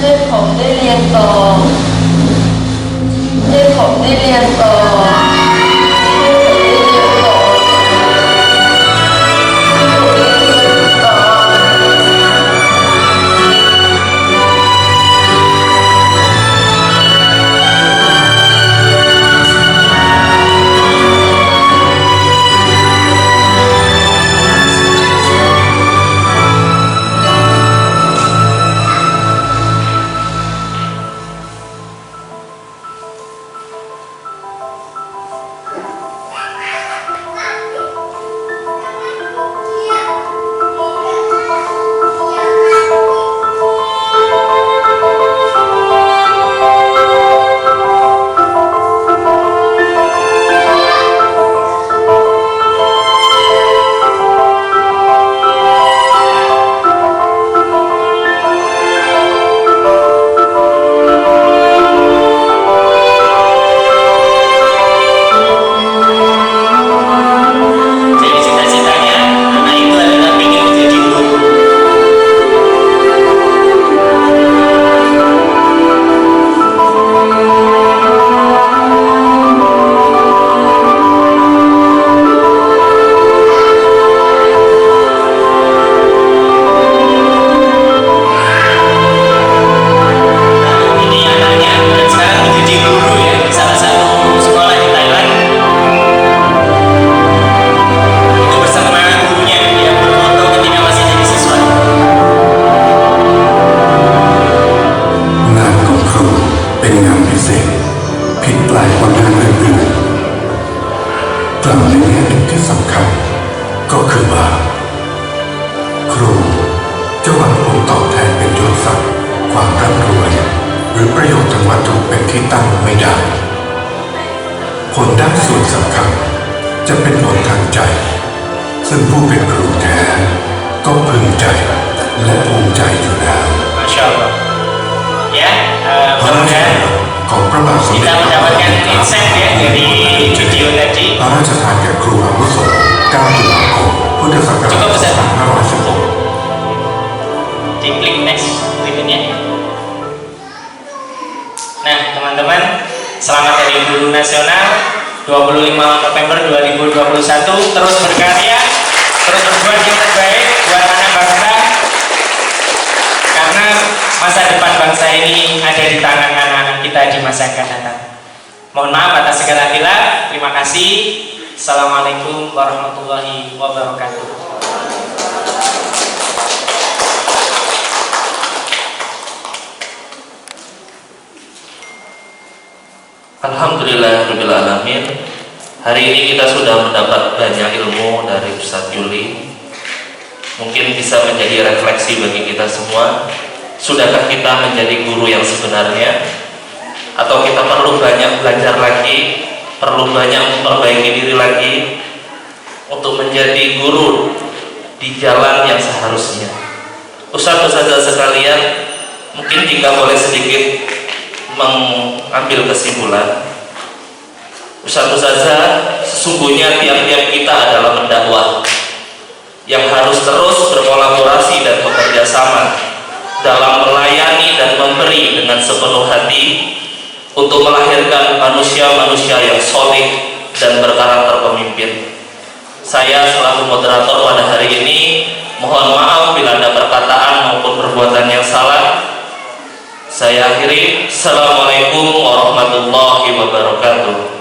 ให้ผมได้เรียนต่อ ให้ผมได้เรียนต่อ ให้ผมได้เรียนต่อ ให้ผมได้เรียนต่อ Dia ที่ตั้งไม่ได้ผลด้านส่วนสำคัญจะเป็นผลทางใจ ซึ่งผู้เป็นครูแท้ก็พึงใจและภูมิใจอยู่แล้ว Masya Allah. Ya, พระราช mudah-mudahan ดำรัสของพระบาทสมเด็จ kita พระ mendapatkan เจ้า insight ya dari video tadi. พระราชทานแก่ครูอาวุโส 9 ตุลาคม พุทธศักราช Cukup Ustaz. 2516 Diklik next berikutnya. Nah, teman-teman, selamat Hari Guru Nasional 25 November 2021. Terus berkarya, terus berbuat yang terbaik buat anak bangsa. Karena masa depan bangsa ini ada di tangan anak-anak kita di masa yang akan datang. Mohon maaf atas segala khilaf. Terima kasih. Assalamualaikum warahmatullahi wabarakatuh. Alhamdulillahirabbil alamin. Hari ini kita sudah mendapat banyak ilmu dari Ustadz Juli. Mungkin bisa menjadi refleksi bagi kita semua. Sudahkah kita menjadi guru yang sebenarnya? Atau kita perlu banyak belajar lagi, perlu banyak memperbaiki diri lagi untuk menjadi guru di jalan yang seharusnya? Ustadz-ustadzah sekalian, mungkin jika boleh sedikit mengambil kesimpulan, Ustadz-ustadzah, sesungguhnya tiap-tiap kita adalah pendakwah yang harus terus berkolaborasi dan bekerja sama dalam melayani dan memberi dengan sepenuh hati untuk melahirkan manusia-manusia yang soleh dan berkarakter pemimpin. Saya selaku moderator pada hari ini mohon maaf bila ada perkataan maupun perbuatan yang salah. Saya akhiri. Assalamualaikum warahmatullahi wabarakatuh.